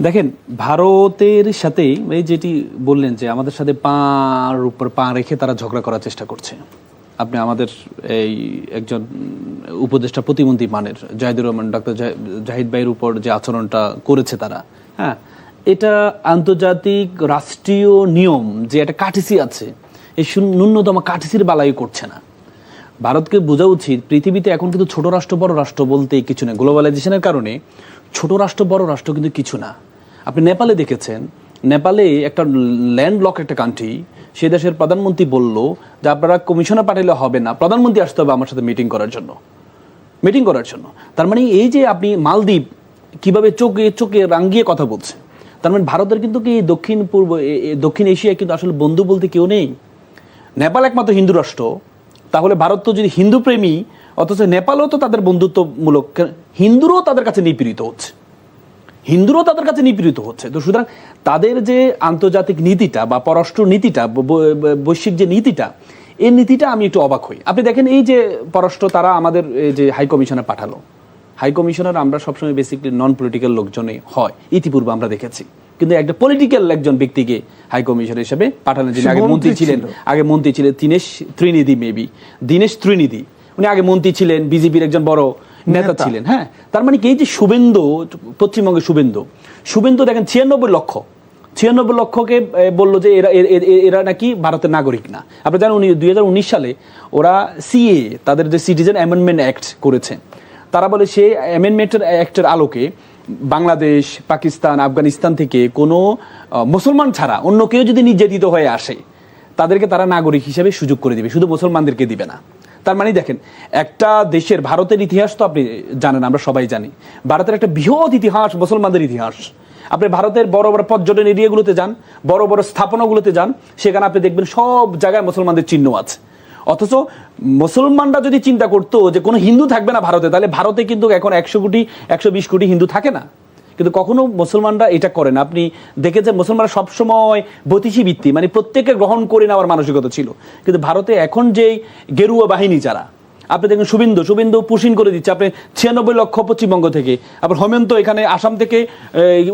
দেখেন, ভারতের সাথে এই যেটি বললেন যে আমাদের সাথে পার উপর পা রেখে তারা ঝগড়া করার চেষ্টা করছে। আপনি আমাদের এই একজন উপদেষ্টা প্রতিমন্ত্রী মানের জাহিদুর রহমান, ডক্টর জাহিদ ভাইয়ের উপর যে আচরণটা করেছে তারা, হ্যাঁ, এটা আন্তর্জাতিক রাষ্ট্রীয় নিয়ম যে একটা কাটিসি আছে, এই ন্যূনতম কাটিসির বালাই করছে না। ভারতকে বোঝা উচিত পৃথিবীতে এখন কিন্তু ছোট রাষ্ট্র বড় রাষ্ট্র বলতে কিছু না। গ্লোবালাইজেশনের কারণে ছোট রাষ্ট্র বড় রাষ্ট্র কিন্তু কিছু না। আপনি নেপালে দেখেছেন, নেপালে একটা ল্যান্ডলক একটা কান্ট্রি, সে দেশের প্রধানমন্ত্রী বলল যে আপনারা কমিশনে পাঠালে হবে না, প্রধানমন্ত্রী আসতে হবে আমার সাথে মিটিং করার জন্য। তার মানে এই যে আপনি মালদ্বীপ কিভাবে চোখে চোখে রাঙ্গিয়ে কথা বলছে, তার মানে ভারতের কিন্তু কি দক্ষিণ এশিয়ায় কিন্তু আসলে বন্ধু বলতে কেউ নেই। নেপাল একমাত্র হিন্দু রাষ্ট্র, তাহলে ভারত তো যদি হিন্দু প্রেমী, অথচ নেপালও তো তাদের বন্ধুত্বমূলক, হিন্দুরাও তাদের কাছে নিপীড়িত হচ্ছে। তো সুতরাং তাদের যে আন্তর্জাতিক নীতিটা বা পররাষ্ট্র নীতিটা, বৈশ্বিক যে নীতিটা, এই নীতিটা আমি একটু অবাক হই। আপনি দেখেন এই যে পররাষ্ট্র তারা আমাদের এই যে হাই কমিশনার পাঠালো, হাই কমিশনার আমরা সবসময় বেসিকলি নন পলিটিক্যাল লোকজনই হয়, ইতিপূর্বে আমরা দেখেছি, কিন্তু একটা পলিটিক্যাল একজন ব্যক্তিকে হাই কমিশনার হিসেবে পাঠানো। যিনি আগে মন্ত্রী ছিলেন দীনেশ ত্রিনিধি, উনি আগে মন্ত্রী ছিলেন, বিজেপির একজন বড় নেতা ছিলেন। হ্যাঁ, তার মানে কি এই যে শুভেন্দু, পশ্চিমবঙ্গের শুভেন্দু দেখেন 96 লক্ষকে বললো যে এরা নাকি ভারতের নাগরিক না। আপনি জানেন 2019 সালে ওরা সিএ, তাদের যে সিটিজেন অ্যামেন্ডমেন্ট অ্যাক্ট করেছে, তারা বলে সেই অ্যামেন্ডমেন্টের অ্যাক্টের আলোকে বাংলাদেশ, পাকিস্তান, আফগানিস্তান থেকে কোনো মুসলমান ছাড়া অন্য কেউ যদি নির্যাতিত হয়ে আসে, তাদেরকে তারা নাগরিক হিসেবে সুযোগ করে দিবে, শুধু মুসলমানদেরকে দিবে না। তার মানে দেখেন, একটা দেশের, ভারতের ইতিহাস তো আপনি জানেন, আমরা সবাই জানি, ভারতের একটা বৃহৎ ইতিহাস, মুসলমানদের ইতিহাস। আপনি ভারতের বড় বড় পর্যটন এরিয়াগুলোতে যান, বড় বড় স্থাপনাগুলোতে যান, সেখানে আপনি দেখবেন সব জায়গায় মুসলমানদের চিহ্ন আছে। অথচ মুসলমানরা যদি চিন্তা করতো যে কোনো হিন্দু থাকবে না ভারতে, তাহলে ভারতে কিন্তু এখন 120 কোটি হিন্দু থাকে না। কিন্তু কখনো মুসলমানরা এটা করে না। আপনি দেখেছেন মুসলমানরা সবসময় বতিশী ভিত্তি, মানে প্রত্যেকে গ্রহণ করে নেওয়ার মানসিকতা ছিল। কিন্তু ভারতে এখন যেই গেরুয়া বাহিনী যারা, আপনি দেখেন শুভেন্দু পুশিন করে দিচ্ছে। আপনি 96 লক্ষ পশ্চিমবঙ্গ থেকে, আবার হেমন্ত এখানে আসাম থেকে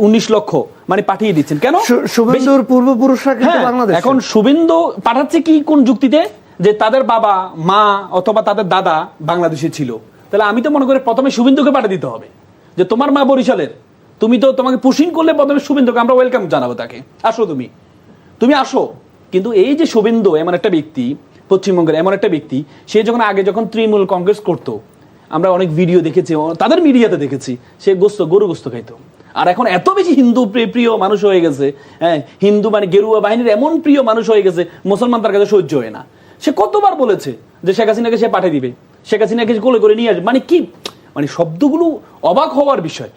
19 লক্ষ মানে পাঠিয়ে দিচ্ছেন। কেন? শুভেন্দুর পূর্বপুরুষরা কিন্তু বাংলাদেশ। এখন শুভেন্দু পাঠাচ্ছে কি কোন যুক্তিতে? যে তাদের বাবা মা অথবা তাদের দাদা বাংলাদেশে ছিল। তাহলে আমি তো মনে করি প্রথমে শুভেন্দুকে পাঠিয়ে দিতে হবে, যে তোমার মা বরিশালের, তোমাকে পুশিং করলে প্রথমে শুভেন্দুকে আমরা ওয়েলকাম জানাবো, তাকে আসো, তুমি আসো। কিন্তু এই যে শুভেন্দু এমন একটা ব্যক্তি, পশ্চিমবঙ্গের এমন একটা ব্যক্তি, সে যখন তৃণমূল কংগ্রেস করতো, আমরা অনেক ভিডিও দেখেছি, তাদের মিডিয়াতে দেখেছি, সে গরু গোস্ত খাইতো। আর এখন এত বেশি হিন্দু প্রিয় মানুষ হয়ে গেছে, হ্যাঁ, হিন্দু মানে গেরুয়া বাহিনীর এমন প্রিয় মানুষ হয়ে গেছে, মুসলমান তার কাছে সহ্য হয় না। সে কতবার বলেছে যে শেখ হাসিনাকে সে পাঠিয়ে দিবে, শেখ হাসিনাকে কোলে করে নিয়ে আসবে। মানে কি, মানে শব্দগুলো অবাক হওয়ার বিষয়।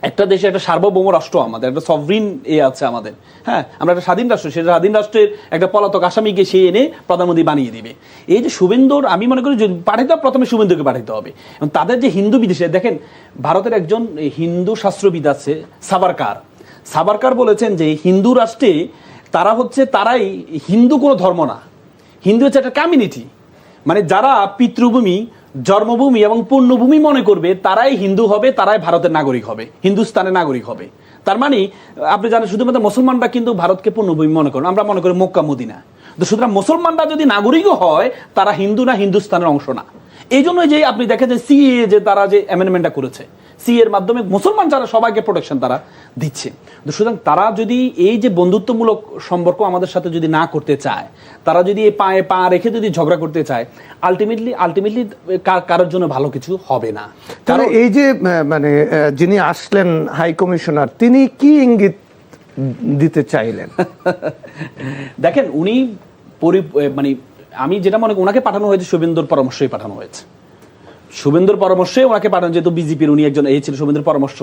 একটা দেশে একটা সার্বভৌম রাষ্ট্র, আমাদের একটা সভরিন আছে আমাদের, হ্যাঁ, আমরা একটা স্বাধীন রাষ্ট্র, সেটা স্বাধীন রাষ্ট্রের একটা পলাতক আসামিকে সে এনে প্রধানমন্ত্রী বানিয়ে দিবে। এই যে শুভেন্দুর, আমি মনে করি পাঠাইতে হবে, প্রথমে শুভেন্দুকে পাঠাইতে হবে। এবং তাদের যে হিন্দু বিদেশে দেখেন, ভারতের একজন হিন্দু শাস্ত্রবিদ আছে সাবারকার বলেছেন যে হিন্দু রাষ্ট্রে তারাই হিন্দু কোনো ধর্ম না, হিন্দু হচ্ছে একটা কমিউনিটি। মানে যারা পিতৃভূমি, জন্মভূমি এবং পুণ্যভূমি মনে করবে, তারাই হিন্দু হবে, তারাই ভারতের নাগরিক হবে, হিন্দুস্তানের নাগরিক হবে। তার মানে আপনি জানেন, শুধুমাত্র মুসলমানরা কিন্তু ভারতকে পুণ্যভূমি মনে করেন, আমরা মনে করি মক্কা মদিনা। তো সুতরাং মুসলমানরা যদি নাগরিকও হয়, তারা হিন্দু না, হিন্দুস্তানের অংশ না। এই জন্য যে আপনি দেখেন যে সিএ, যে তারা যে অ্যামেন্ডমেন্টটা করেছে, সিএ এর মাধ্যমে মুসলমান যারা সবাইকে প্রোটেকশন তারা দিচ্ছে। তো সুতরাং তারা যদি এই যে বন্ধুত্বমূলক সম্পর্ক আমাদের সাথে যদি না করতে চায়, তারা যদি এই পায়ে পা রেখে যদি ঝগড়া করতে চায়, আলটিমেটলি কারোর জন্য ভালো কিছু হবে না। কারণ এই যে মানে যিনি আসলেন হাই কমিশনার, তিনি কি ইঙ্গিত দিতে চাইলেন? দেখেন, উনি মানে আমি যেটা মনে করি, ওনাকে পাঠানো হয়েছে শুভেন্দুর পরামর্শই পাঠানো হয়েছে, ওনাকে পাঠানো, যেহেতু বিজেপির উনি একজন ছিল, শুভেন্দুর পরামর্শ।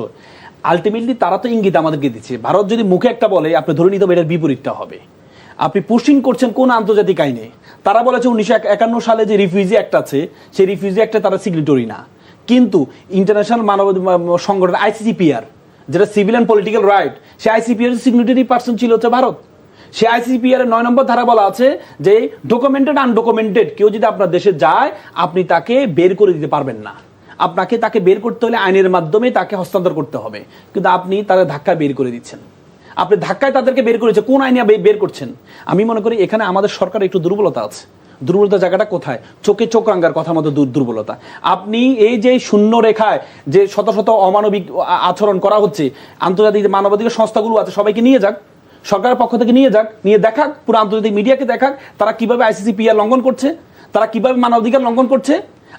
আলটিমেটলি তারা তো ইঙ্গিত আমাদেরকে দিচ্ছে। ভারত যদি মুখে একটা বলে, আপনি ধরে নিতে হবে এটার বিপরীতটা হবে। আপনি পুশিং করছেন কোন আন্তর্জাতিক আইনে? তারা বলেছে 1951 সালে যে রিফিউজি অ্যাক্ট আছে, সেই রিফিউজি অ্যাক্টে তারা সিগনেটরি না, কিন্তু ইন্টারন্যাশনাল মানব সংগঠন ICCPR, যেটা সিভিল অ্যান্ড পলিটিক্যাল রাইট, সেই ICCPR সিগনেটরি পার্সন ছিল হচ্ছে ভারত। সে ICCPR এর 9 নম্বর ধারা বলা আছে যে ডকুমেন্টেড আনডকুমেন্টেড কেউ যদি আপনার দেশে যায়, আপনি তাকে বের করে দিতে পারবেন না। আপনাকে তাকে বের করতে হলে আইনের মাধ্যমে তাকে হস্তান্তর করতে হবে, কিন্তু আপনি তাদের ধাক্কায় বের করে দিচ্ছেন। আপনি ধাক্কায় তাদেরকে বের করেছে, কোন আইনে বের করছেন? আমি মনে করি এখানে আমাদের সরকারের একটু দুর্বলতা আছে। দুর্বলতা জায়গাটা কোথায়? চোখে চোখ রাঙ্গার কথা মতো দুর্বলতা। আপনি এই যে শূন্য রেখায় যে শত শত অমানবিক আচরণ করা হচ্ছে, আন্তর্জাতিক মানবাধিকার সংস্থাগুলো আছে সবাইকে নিয়ে যাক, সরকারের পক্ষ থেকে নিয়ে যাক, নিয়ে দেখাক, পুরো আন্তর্জাতিক মিডিয়াকে দেখাক তারা কিভাবে ICCPR লঙ্ঘন করছে, তারা কিভাবে মানবাধিকার লঙ্ঘন করছে।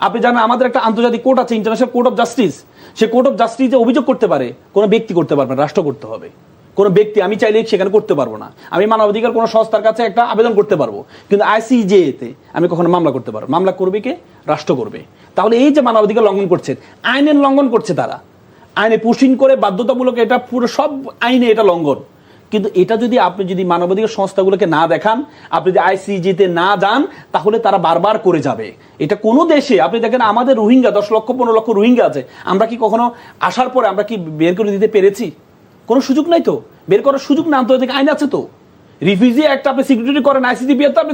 আপনি জানেন আমাদের একটা আন্তর্জাতিক কোর্ট আছে, ইন্টারন্যাশনাল কোর্ট অফ জাস্টিস। সে কোর্ট অফ জাস্টিসে অভিযোগ করতে পারে, কোনো ব্যক্তি করতে পারবে না, রাষ্ট্র করতে হবে। কোনো ব্যক্তি আমি চাইলে সেখানে করতে পারবো না। আমি মানবাধিকার কোনো সংস্থার কাছে একটা আবেদন করতে পারবো, কিন্তু ICJ-তে আমি কখনো মামলা করতে পারবো? মামলা করবে কে? রাষ্ট্র করবে। তাহলে এই যে মানবাধিকার লঙ্ঘন করছে, আইনের লঙ্ঘন করছে তারা, আইনে পুশিং করে বাধ্যতামূলক, এটা পুরো সব আইনে এটা লঙ্ঘন। কিন্তু এটা যদি আপনি যদি মানবাধিকার সংস্থাগুলোকে না দেখান, আপনি যদি ICJ-তে না যান, তাহলে তারা বারবার করে যাবে। এটা কোনো দেশে আপনি দেখেন, আমাদের রোহিঙ্গা 10 লক্ষ 15 লক্ষ রোহিঙ্গা আছে, আমরা কি কখনো আসার পরে আমরা কি বের করে দিতে পেরেছি? কোনো সুযোগ নাই তো, বের করার সুযোগ না। আন্তর্জাতিক আইন আছে তো, রিফিউজি অ্যাক্ট আপনি সিকিউরিটি করেন, ICCPR তো আপনি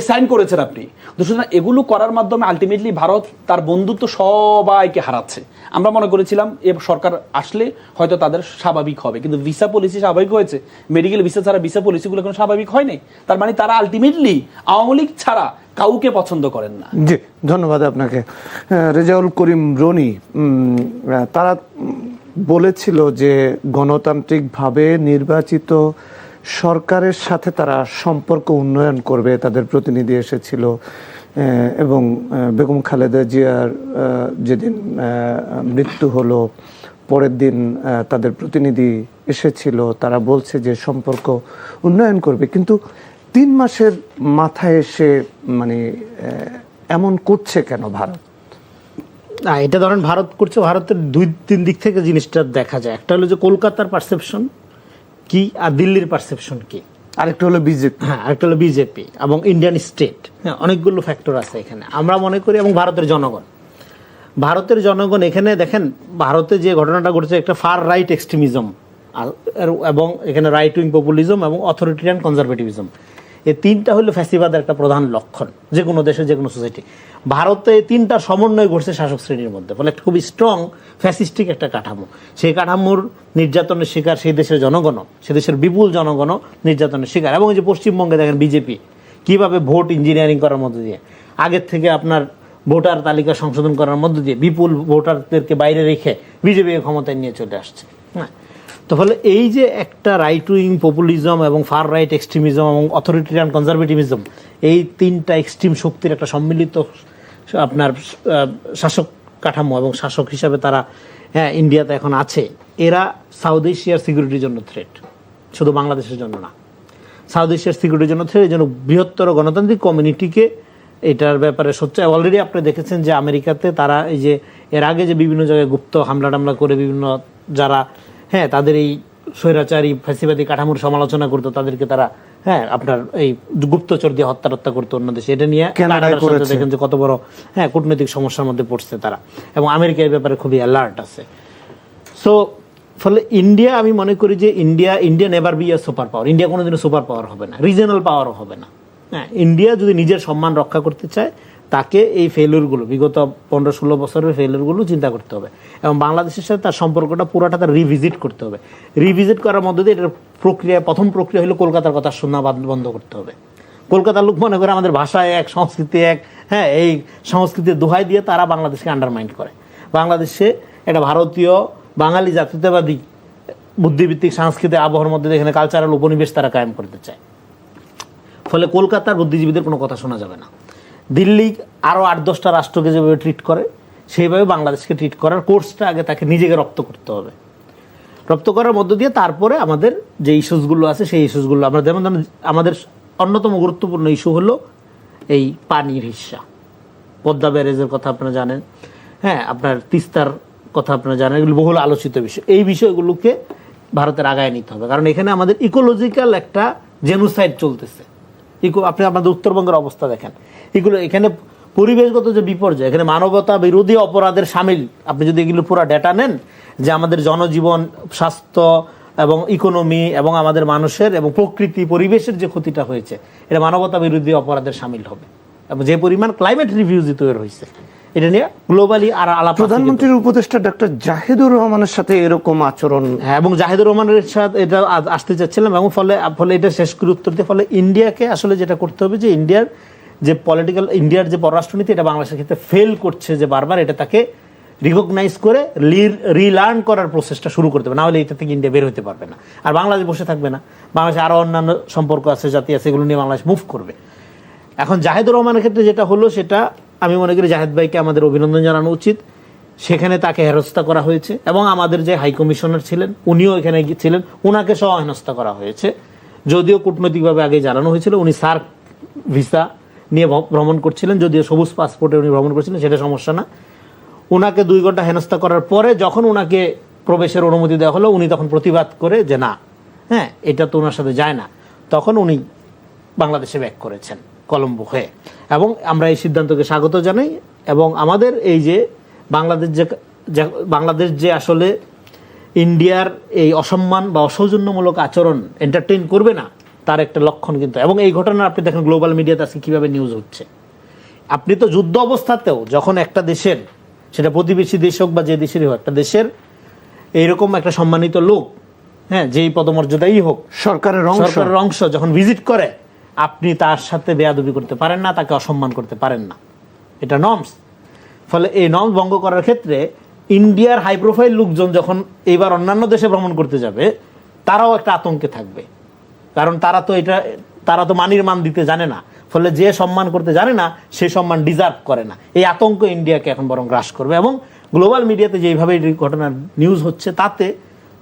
সাইন করেছেন আপনি। সুতরাং এগুলো করার মাধ্যমে আলটিমেটলি ভারত তার বন্ধুত্ব সবাইকে হারাচ্ছে। আমরা মনে করেছিলাম এ সরকার আসলে হয়তো তাদের স্বাভাবিক হবে, কিন্তু ভিসা পলিসি স্বাভাবিক হয়েছে, মেডিকেল ভিসা ছাড়া ভিসা পলিসিগুলো কোনো স্বাভাবিক হয়নি। তার মানে তারা আলটিমেটলি আওয়ামী লীগ ছাড়া কাউকে পছন্দ করেন না। জি, ধন্যবাদ আপনাকে। রেজাউল করিম রনি, তারা বলেছিল যে গণতান্ত্রিকভাবে নির্বাচিত সরকারের সাথে তারা সম্পর্ক উন্নয়ন করবে। তাদের প্রতিনিধি এসেছিল এবং বেগম খালেদা জিয়ার যেদিন মৃত্যু হলো পরের দিন তাদের প্রতিনিধি এসেছিল, তারা বলছে যে সম্পর্ক উন্নয়ন করবে। কিন্তু 3 মাসের মাথায় এসে মানে এমন করছে কেন ভারত? না, এটা ধরেন ভারত করছে, ভারতের 2-3 দিক থেকে জিনিসটা দেখা যায়। একটা হলো যে কলকাতার পারসেপশন কি আর দিল্লির পারসেপশন কি, আরেকটা হলো বিজেপি। হ্যাঁ, আরেকটা হলো বিজেপি এবং ইন্ডিয়ান স্টেট। হ্যাঁ, অনেকগুলো ফ্যাক্টর আছে এখানে আমরা মনে করি। এবং ভারতের জনগণ এখানে দেখেন, ভারতে যে ঘটনাটা ঘটেছে একটা ফার রাইট এক্সট্রিমিজম এবং এখানে রাইট উইং পপুলিজম এবং অথরিটেরিয়ান কনজারভেটিভিজম, এই 3টা হলো ফ্যাসিবাদের একটা প্রধান লক্ষণ যে কোনো দেশের যে কোনো সোসাইটি। ভারতে 3টা সমন্বয় ঘটছে শাসক শ্রেণীর মধ্যে, ফলে খুবই স্ট্রং ফ্যাসিস্টিক একটা কাঠামো। সেই কাঠামোর নির্যাতনের শিকার সেই দেশের জনগণও, সে দেশের বিপুল জনগণও নির্যাতনের শিকার। এবং যে পশ্চিমবঙ্গে দেখেন বিজেপি কীভাবে ভোট ইঞ্জিনিয়ারিং করার মধ্য দিয়ে, আগের থেকে আপনার ভোটার তালিকা সংশোধন করার মধ্য দিয়ে বিপুল ভোটারদেরকে বাইরে রেখে বিজেপি ক্ষমতায় নিয়ে চলে আসছে। হ্যাঁ, তো ফলে এই যে একটা রাইট উইং পপুলিজম এবং ফার রাইট এক্সট্রিমিজম এবং অথরিটেরিয়ান কনজারভেটিভিজম, এই 3টা এক্সট্রিম শক্তির একটা সম্মিলিত আপনার শাসক কাঠামো এবং শাসক হিসাবে তারা ইন্ডিয়াতে এখন আছে। এরা সাউথ এশিয়ার সিকিউরিটির জন্য থ্রেট, শুধু বাংলাদেশের জন্য না, সাউথ এশিয়ার সিকিউরিটির জন্য থ্রেট। এই জন্য বৃহত্তর গণতান্ত্রিক কমিউনিটিকে এটার ব্যাপারে সোচ্চার। অলরেডি আপনি দেখেছেন যে আমেরিকাতে তারা এই যে এর আগে যে বিভিন্ন জায়গায় গুপ্ত হামলা টামলা করে বিভিন্ন যারা তাদের এই স্বৈরাচারী ফ্যাসিবাদী কাঠামোর সমালোচনা করতো, তাদেরকে তারা আপনার এই গুপ্তচর দিয়ে হত্যা করতো অন্য দেশে। এটা নিয়ে দেখেন যে কত বড় কূটনৈতিক সমস্যার মধ্যে পড়ছে তারা, এবং আমেরিকা এই ব্যাপারে খুবই অ্যালার্ট আছে। সো ফলে ইন্ডিয়া, আমি মনে করি যে India never be a super power. India কোনোদিনও সুপার পাওয়ার হবে না, রিজনাল পাওয়ারও হবে না। ইন্ডিয়া যদি নিজের সম্মান রক্ষা করতে চায়, তাকে এই ফেলিউরগুলো, বিগত 15-16 বছরের ফেলিউরগুলো চিন্তা করতে হবে এবং বাংলাদেশের সাথে তার সম্পর্কটা পুরাটা তার রিভিজিট করতে হবে। রিভিজিট করার মধ্যে দিয়ে এটার প্রথম প্রক্রিয়া হলো কলকাতার কথা শোনা বন্ধ করতে হবে। কলকাতার লোক মনে করে আমাদের ভাষায় এক, সংস্কৃতি এক, এই সংস্কৃতির দোহাই দিয়ে তারা বাংলাদেশকে আন্ডারমাইন্ড করে। বাংলাদেশে একটা ভারতীয় বাঙালি জাতীয়তাবাদী বুদ্ধিভিত্তিক সাংস্কৃতিক আবহাওয়ার মধ্যে এখানে কালচারাল উপনিবেশ তারা কায়েম করতে চায়। ফলে কলকাতার বুদ্ধিজীবীদের কোনো কথা শোনা যাবে না। দিল্লি আরও 8-10টা রাষ্ট্রকে যেভাবে ট্রিট করে, সেইভাবে বাংলাদেশকে ট্রিট করার কোর্সটা আগে তাকে নিজেকে রপ্ত করতে হবে। রপ্ত করার মধ্য দিয়ে তারপরে আমাদের যে ইস্যুসগুলো আছে সেই ইস্যুসগুলো আমরা, যেমন আমাদের অন্যতম গুরুত্বপূর্ণ ইস্যু হলো এই পানির হিস্সা। পদ্মা ব্যারেজের কথা আপনারা জানেন, আপনার তিস্তার কথা আপনারা জানেন, এগুলো বহুল আলোচিত বিষয়। এই বিষয়গুলোকে ভারতের আগায় নিতে হবে, কারণ এখানে আমাদের ইকোলজিক্যাল একটা জেনোসাইড চলতেছে। আপনি আমাদের উত্তরবঙ্গের অবস্থা দেখেন, এখানে পরিবেশগত যে বিপর্যয়, এখানে মানবতা বিরোধী অপরাধের সামিল। আপনি যদি এগুলো পুরো ডেটা নেন, যে আমাদের জনজীবন, স্বাস্থ্য এবং ইকোনমি এবং আমাদের মানুষের এবং প্রকৃতি পরিবেশের যে ক্ষতিটা হয়েছে, এটা মানবতা বিরোধী অপরাধের সামিল হবে। এবং যে পরিমাণ ক্লাইমেট রিফিউজি তৈরি হয়েছে, এটা নিয়ে গ্লোবালি আর আলাপ আছে কিন্তু। প্রধানমন্ত্রীর উপদেষ্টা ডক্টর জাহিদুর রহমানের সাথে এরকম আচরণ, হ্যাঁ, এবং জাহিদুর রহমানের সাথে এটা আসতে চাচ্ছিলাম, এবং ফলে এটা শেষ করে উত্তর দিয়ে, ফলে ইন্ডিয়াকে আসলে যেটা করতে হবে যে ইন্ডিয়ার যে পররাষ্ট্রনীতি এটা বাংলাদেশের ক্ষেত্রে ফেল করছে যে বারবার, এটা তাকে রিকগনাইজ করে রিলার্ন করার প্রসেসটা শুরু করতে হবে, না হলে এটা থেকে ইন্ডিয়া বের হতে পারবে না। আর বাংলাদেশ বসে থাকবে না, বাংলাদেশে আরও অন্যান্য সম্পর্ক আছে, জাতি আছে, এগুলো নিয়ে বাংলাদেশ মুভ করবে। এখন জাহিদুর রহমানের ক্ষেত্রে যেটা হলো, সেটা আমি মনে করি জাহিদ ভাইকে আমাদের অভিনন্দন জানানো উচিত। সেখানে তাকে হেনস্থা করা হয়েছে, এবং আমাদের যে হাই কমিশনার ছিলেন উনিও এখানে ছিলেন, উনাকে সহ হেনস্থা করা হয়েছে। যদিও কূটনৈতিকভাবে আগে জানানো হয়েছিল উনি সার্ক ভিসা নিয়ে ভ্রমণ করছিলেন, যদিও সবুজ পাসপোর্টে উনি ভ্রমণ করছিলেন, সেটা সমস্যা না। উনাকে 2 ঘন্টা হেনস্থা করার পরে যখন উনাকে প্রবেশের অনুমতি দেওয়া হলো, উনি তখন প্রতিবাদ করে যে না, হ্যাঁ, এটা তো ওনার সাথে যায় না, তখন উনি বাংলাদেশে ব্যাক করেছেন কলম্বো হয়ে। এবং আমরা এই সিদ্ধান্তকে স্বাগত জানাই, এবং আমাদের এই যে বাংলাদেশ যে আসলে ইন্ডিয়ার এই অসম্মান বা অসৌজন্যমূলক আচরণ এন্টারটেইন করবে না, তার একটা লক্ষণ কিন্তু। এবং এই ঘটনা আপনি দেখেন গ্লোবাল মিডিয়াতে আজকে কীভাবে নিউজ হচ্ছে। আপনি তো যুদ্ধ অবস্থাতেও যখন একটা দেশের, সেটা প্রতিবেশী দেশ হোক বা যে দেশেরই হোক, একটা দেশের এইরকম একটা সম্মানিত লোক, হ্যাঁ, যেই পদমর্যাদাই হোক, সরকারের অংশ যখন ভিজিট করে, আপনি তার সাথে বেয়াদবি করতে পারেন না, তাকে অসম্মান করতে পারেন না, এটা নর্মস। ফলে এই নর্মস ভঙ্গ করার ক্ষেত্রে ইন্ডিয়ার হাই প্রোফাইল লোকজন যখন এইবার অন্যান্য দেশে ভ্রমণ করতে যাবে, তারাও একটা আতঙ্কে থাকবে, কারণ তারা তো মানির মান দিতে জানে না। ফলে যে সম্মান করতে জানে না, সে সম্মান ডিজার্ভ করে না। এই আতঙ্ক ইন্ডিয়াকে এখন বরং গ্রাস করবে। এবং গ্লোবাল মিডিয়াতে যেইভাবে এই ঘটনার নিউজ হচ্ছে, তাতে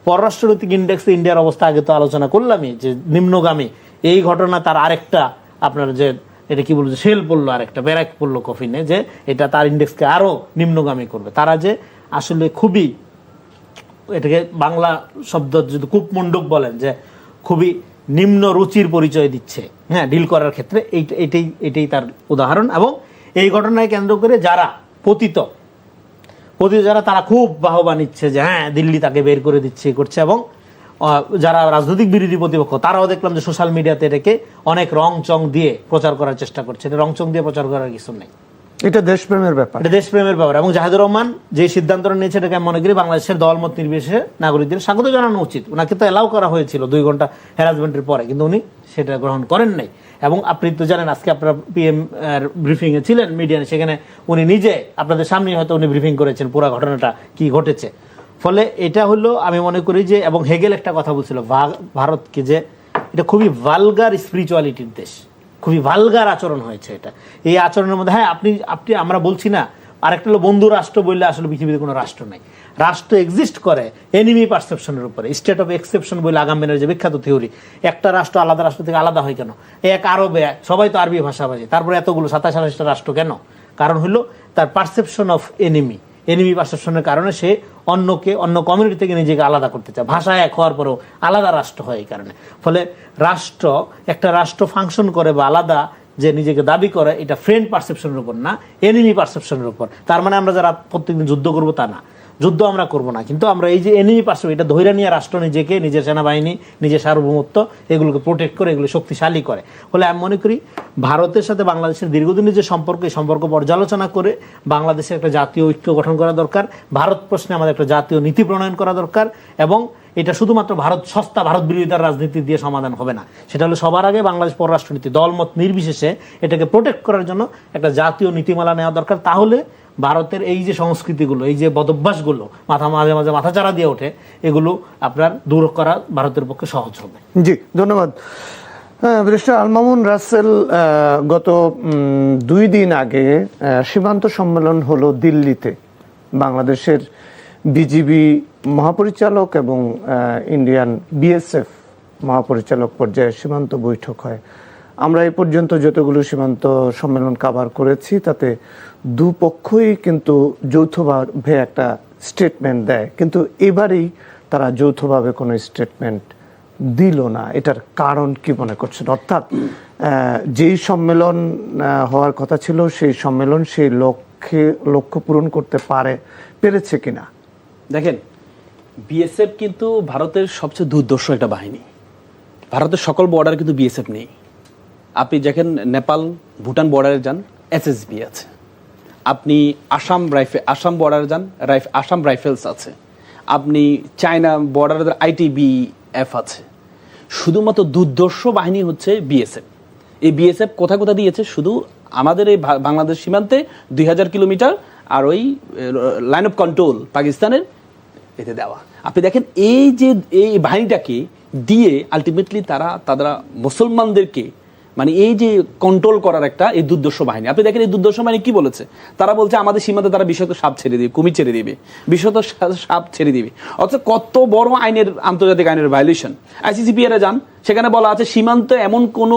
পররাষ্ট্রনৈতিক ইন্ডেক্সে ইন্ডিয়ার অবস্থা আগে তো আলোচনা করলামই যে নিম্নগামী। এই ঘটনা তার আরেকটা, আপনার যে এটা কি বলবো, সেল পড়লো, আরেকটা ব্যারাক পড়লো কফিনে, যে এটা তার ইন্ডেক্সকে আরো নিম্নগামী করবে। তারা যে আসলে খুবই, এটাকে বাংলা শব্দ যদি কূপমণ্ডক বলেন, যে খুবই নিম্ন রুচির পরিচয় দিচ্ছে, হ্যাঁ, ডিল করার ক্ষেত্রে। এইটাই তার উদাহরণ। এবং এই ঘটনায় কেন্দ্র করে যারা পতিত যারা, তারা খুব বাহবা নিচ্ছে যে হ্যাঁ, দিল্লি তাকে বের করে দিচ্ছে, করছে। এবং যারা রাজনৈতিক বিরোধী প্রতিপক্ষ, তারাও দেখলাম যে সোশ্যাল মিডিয়াতে এটাকে অনেক রং চং দিয়ে প্রচার করার চেষ্টা করছে। এটা রং চং দিয়ে প্রচার করার কিছু নেই, এটা দেশপ্রেমের ব্যাপার, এটা দেশপ্রেমের ব্যাপার। এবং জাহিদুর রহমান যে সিদ্ধান্তটা নিয়েছে, এটাকে আমি মনে করি বাংলাদেশের দলমত নির্বিশেষে নাগরিকদের স্বাগত জানানো উচিত। ওনাকে তো অ্যালাউ করা হয়েছিল 2 ঘন্টা হ্যারাসমেন্টের পরে, কিন্তু উনি সেটা গ্রহণ করেন নাই। এবং আপনি তো জানেন, আজকে আপনারা PM ব্রিফিং এ ছিলেন, মিডিয়া, সেখানে উনি নিজে আপনাদের সামনে হয়তো উনি ব্রিফিং করেছেন পুরো ঘটনাটা কি ঘটেছে। ফলে এটা হলো, আমি মনে করি যে, এবং হেগেল একটা কথা বলছিল ভারতকে, যে এটা খুবই ভালগার স্পিরিচুয়ালিটির দেশ, খুবই ভালগার আচরণ হয়েছে এটা। এই আচরণের মধ্যে, হ্যাঁ, আপনি আমরা বলছি না, আরেকটা হলো বন্ধু রাষ্ট্র বললে আসলে পৃথিবীতে কোনো রাষ্ট্র নাই। রাষ্ট্র এক্সিস্ট করে এনিমি পারসেপশনের উপরে, স্টেট অফ এক্সেপশন বলে আগামবেনের যে বিখ্যাত থিওরি। একটা রাষ্ট্র আলাদা রাষ্ট্র থেকে আলাদা হয় কেন? এক আরবে সবাই তো আরবি ভাষাভাষী, তারপরে এতগুলো 27-28টা রাষ্ট্র কেন? কারণ হলো তার পারসেপশন অফ এনিমি পারসেপশনের কারণে সে অন্য কমিউনিটি থেকে নিজেকে আলাদা করতে চায়। ভাষা এক হওয়ার পরেও আলাদা রাষ্ট্র হয় এই কারণে। ফলে একটা রাষ্ট্র ফাংশন করে বা আলাদা যে নিজেকে দাবি করে, এটা ফ্রেন্ড পারসেপশনের উপর না, এনিমি পারসেপশনের উপর। তার মানে আমরা যারা প্রত্যেকদিন যুদ্ধ করবো তা না, যুদ্ধ আমরা করবো না, কিন্তু আমরা এই যে এনিমি পারসেপশন, এটা ধৈর্য নিয়ে রাষ্ট্র নিজেকে, নিজের সেনাবাহিনী, নিজের সার্বভৌমত্ব, এগুলোকে প্রোটেক্ট করে, এগুলো শক্তিশালী করে। ফলে আমি মনে করি ভারতের সাথে বাংলাদেশের দীর্ঘদিনের যে সম্পর্ক, এই সম্পর্ক পর্যালোচনা করে বাংলাদেশের একটা জাতীয় ঐক্য গঠন করা দরকার। ভারত প্রশ্নে আমাদের একটা জাতীয় নীতি প্রণয়ন করা দরকার। এবং এটা শুধুমাত্র ভারত বিরোধিতার রাজনীতি দিয়ে সমাধান হবে না। সেটা হলো সবার আগে বাংলাদেশ পররাষ্ট্রনীতি দলমত নির্বিশেষে এটাকে প্রোটেক্ট করার জন্য একটা জাতীয় নীতিমালা নেওয়া দরকার। তাহলে ভারতের এই যে সংস্কৃতিগুলো, এই যে বদভ্যাসগুলো মাঝে মাঝে মাথাচাড়া দিয়ে ওঠে, এগুলো আপনার দূর করা ভারতের পক্ষে সহজ হবে। জি, ধন্যবাদ। ব্যারিস্টার আল মামুন রাসেল, গত 2 দিন আগে সীমান্ত সম্মেলন হলো দিল্লিতে। বাংলাদেশের বিজিবি মহাপরিচালক এবং ইন্ডিয়ান BSF মহাপরিচালক পর্যায়ে সীমান্ত বৈঠক হয়। আমরা এই পর্যন্ত যতগুলো সীমান্ত সম্মেলন কভার করেছি, তাতে দুপক্ষই কিন্তু যৌথভাবে একটা স্টেটমেন্ট দেয়, কিন্তু এবারেই তারা যৌথভাবে কোনো স্টেটমেন্ট দিল না। এটার কারণ কি মনে করছেন? অর্থাৎ যেই সম্মেলন হওয়ার কথা ছিল, সেই সম্মেলন সেই লক্ষ্য পূরণ করতে পেরেছে কিনা? দেখেন, BSF কিন্তু ভারতের সবচেয়ে দুর্দর্শ একটা বাহিনী। ভারতের সকল বর্ডারে কিন্তু BSF নেই। আপনি দেখেন নেপাল ভুটান বর্ডারে যান, SSB আছে। আপনি আসাম বর্ডার যান, আসাম রাইফেলস আছে, আপনি চায়না বর্ডার ITBF আছে, শুধুমাত্র দুর্ধর্ষ বাহিনী হচ্ছে বিএসএফ। এই বিএসএফ কোথায় কোথায় দিয়েছে? শুধু আমাদের এই বাংলাদেশ সীমান্তে 2000 কিলোমিটার আর ওই লাইন অফ কন্ট্রোল পাকিস্তানের এতে দেওয়া। আপনি দেখেন এই যে এই বাহিনীটাকে দিয়ে আলটিমেটলি তারা মুসলমানদেরকে মানে এই যে কন্ট্রোল করার একটা এই দুর্দর্শ বাহিনী। আপনি দেখেন এই দুর্দর্শ বাহিনী কি বলেছে? তারা বলছে আমাদের সীমান্তে তারা বিষাক্ত সাপ ছেড়ে দিবে, কুমির ছেড়ে দিবে, বিষাক্ত সাপ ছেড়ে দিবে। অর্থাৎ কত বড় আইনের, আন্তর্জাতিক আইনের ভায়োলেশন। ICCPR যান, সেখানে বলা আছে সীমান্তে এমন কোনো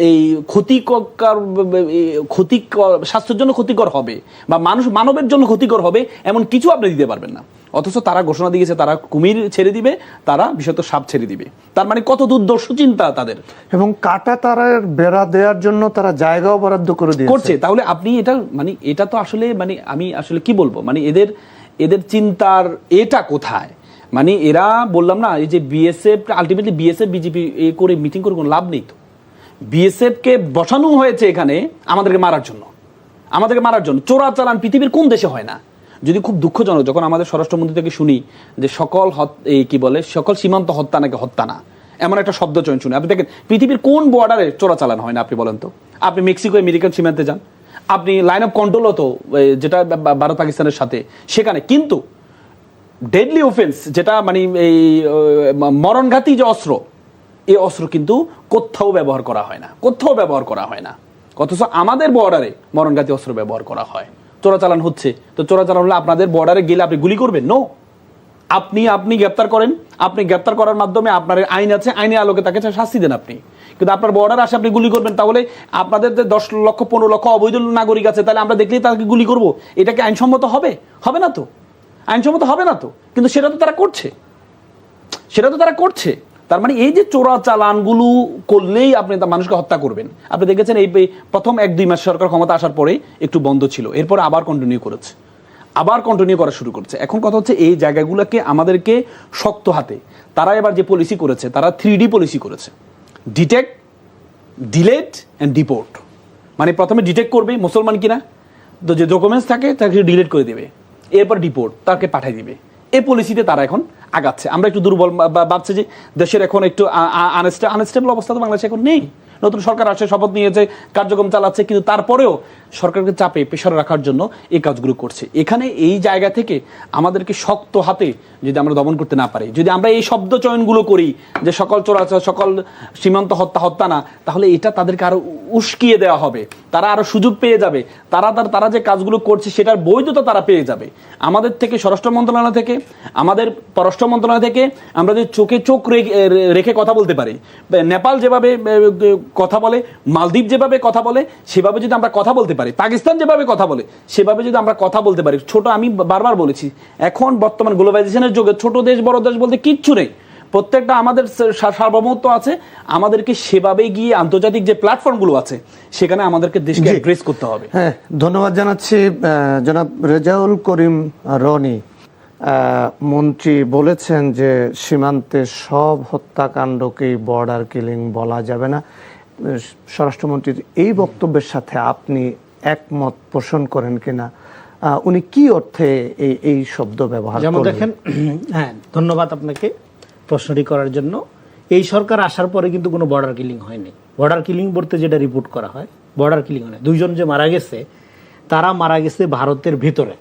এই ক্ষতিকর স্বাস্থ্যের জন্য ক্ষতিকর হবে বা মানবের জন্য ক্ষতিকর হবে এমন কিছু আপনি দিতে পারবেন না। অথচ তারা ঘোষণা দিয়েছে তারা কুমির ছেড়ে দিবে, তারা বিষাক্ত সাপ ছেড়ে দিবে। তার মানে কত দুর্দর্শ চিন্তা তাদের। এবং কাটা তারের বেড়া দেওয়ার জন্য তারা জায়গাও বরাদ্দ করে করছে। তাহলে আপনি এটা মানে এটা তো আসলে মানে আমি আসলে কি বলবো, মানে এদের চিন্তার এটা কোথায়? মানে এরা বললাম না, এই যে বিএসএফ আলটিমেটলি বিএসএফ বিজেপি করে মিটিং করে কোনো লাভ নেই। তো বিএসএফ কে বসানো হয়েছে এখানে আমাদেরকে মারার জন্য। চোরাচালান পৃথিবীর কোন দেশে হয় না? যদি খুব দুঃখজনক, যখন আমাদের স্বরাষ্ট্রমন্ত্রী থেকে শুনি যে সকল সীমান্ত হত্যা নাকি হত্যা না, এমন একটা শব্দ চয়ন শুনে, আপনি দেখেন পৃথিবীর কোন বর্ডারে চোরাচালান হয় না? আপনি বলেন তো। আপনি মেক্সিকো আমেরিকান সীমান্তে যান, আপনি লাইন অফ কন্ট্রোল হতো যেটা ভারত পাকিস্তানের সাথে, সেখানে কিন্তু ডেডলি অফেন্স যেটা মানে এই মরণঘাতী যে অস্ত্র, এই অস্ত্র কিন্তু কোথাও ব্যবহার করা হয় না। অথচ আমাদের বর্ডারে মরণঘাতী অস্ত্র ব্যবহার করা হয়। চোরাচালান হচ্ছে, তো চোরাচালান হলে আপনাদের বর্ডারে গেলে আপনি গুলি করবেন? নো। আপনি গ্রেপ্তার করেন, আপনি গ্রেপ্তার করার মাধ্যমে আপনার আইন আছে, আইনের আলোকে তাকে শাস্তি দেন আপনি। কিন্তু আপনার বর্ডার আসে আপনি গুলি করবেন, তাহলে আপনাদের যে 10 লক্ষ 15 লক্ষ অবৈধ নাগরিক আছে, তাহলে আমরা দেখলেই তাকে গুলি করব, এটা কি আইনসম্মত হবে? হবে না তো, আইনসম্মত হবে না তো। কিন্তু সেটা তো তারা করছে। তার মানে এই যে চোরাচালানগুলো করলেই আপনি মানুষকে হত্যা করবেন। আপনি দেখেছেন এই প্রথম 1-2 মাস সরকার ক্ষমতা আসার পরে একটু বন্ধ ছিল, এরপর আবার কন্টিনিউ করা শুরু করেছে। এখন কথা হচ্ছে এই জায়গাগুলোকে আমাদেরকে শক্ত হাতে, তারা এবার যে পলিসি করেছে, তারা 3D পলিসি করেছে, ডিটেক্ট, ডিলেট অ্যান্ড ডিপোর্ট। মানে প্রথমে ডিটেক্ট করবে মুসলমান কিনা, তো যে ডকুমেন্টস থাকে তাকে ডিলিট করে দেবে, এরপর ডিপোর্ট, তাকে পাঠিয়ে দিবে। এই পলিসিতে তারা এখন আগাচ্ছে। আমরা একটু দুর্বল ভাবছে যে দেশের এখন একটু আনস্টেবল অবস্থা তো বাংলাদেশে এখন নেই। নতুন সরকার আসে, শপথ নিয়েছে, কার্যক্রম চালাচ্ছে, কিন্তু তারপরেও সরকারকে চাপে প্রেশারে রাখার জন্য এই কাজগুলো করছে। এখানে এই জায়গা থেকে আমাদেরকে শক্ত হাতে যদি আমরা দমন করতে না পারি, যদি আমরা এই শব্দ চয়নগুলো করি যে সকল চোরাচার, সকল সীমান্ত হত্যা না, তাহলে এটা তাদেরকে আরো উস্কিয়ে দেওয়া হবে, তারা আরো সুযোগ পেয়ে যাবে, তারা যে কাজগুলো করছে সেটার বৈধতা তারা পেয়ে যাবে। আমাদের থেকে স্বরাষ্ট্র মন্ত্রণালয় থেকে, আমাদের পররাষ্ট্র মন্ত্রণালয় থেকে আমরা যদি চোখে চোখ রেখে কথা বলতে পারি, নেপাল যেভাবে কথা বলে, মালদ্বীপ যেভাবে কথা বলে, সেভাবে যদি আমরা কথা বলতে পারি, পাকিস্তান যেভাবে কথা বলে সেভাবে যদি আমরা কথা বলতে পারি, আমি বারবার বলেছি, এখন বর্তমান গ্লোবালাইজেশনের যুগে ছোট দেশ বড় দেশ বলতে কিচ্ছু নেই, প্রত্যেকটা আমাদের সার্বভৌমত্ব আছে। আমাদেরকে সেভাবে গিয়ে আন্তর্জাতিক যে প্ল্যাটফর্মগুলো আছে সেখানে আমাদেরকে দেশকে অ্যাড্রেস করতে হবে। হ্যাঁ, ধন্যবাদ জানাচ্ছি জনাব রেজাউল করিম রনি। মন্ত্রী বলেছেন যে সীমান্তে সব হত্যাকাণ্ডকেই বর্ডার কিলিং বলা যাবে না। স্বরাষ্ট্রমন্ত্রীর এই বক্তব্যের সাথে আপনি একমত পোষণ করেন কিনা? উনি কি অর্থে এই শব্দ ব্যবহার করেন? যেমন দেখেন, হ্যাঁ, ধন্যবাদ আপনাকে প্রশ্নটি করার জন্য। এই সরকার আসার পরে কিন্তু কোনো বর্ডার কিলিং হয়নি। বর্ডার কিলিং বলতে যেটা রিপোর্ট করা হয়, বর্ডার কিলিং হয় না। 2 জন যে মারা গেছে, তারা মারা গেছে ভারতের ভিতরে,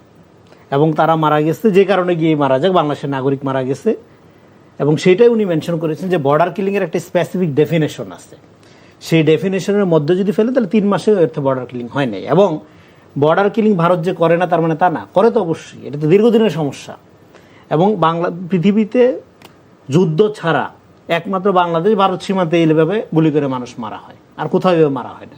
এবং তারা মারা গেছে যে কারণে গিয়ে মারা যাক, বাংলাদেশের নাগরিক মারা গেছে। এবং সেইটাই উনি মেনশন করেছেন যে বর্ডার কিলিংয়ের একটা স্পেসিফিক ডেফিনেশন আছে, সেই ডেফিনেশনের মধ্যে যদি ফেলে তাহলে 3 মাসে এর বর্ডার কিলিং হয় নাই। এবং বর্ডার কিলিং ভারত যে করে না তার মানে তা না, করে তো অবশ্যই, এটা তো দীর্ঘদিনের সমস্যা। এবং পৃথিবীতে যুদ্ধ ছাড়া একমাত্র বাংলাদেশ ভারত সীমান্তে এইভাবে গুলি করে মানুষ মারা হয়, আর কোথাও এভাবে মারা হয় না।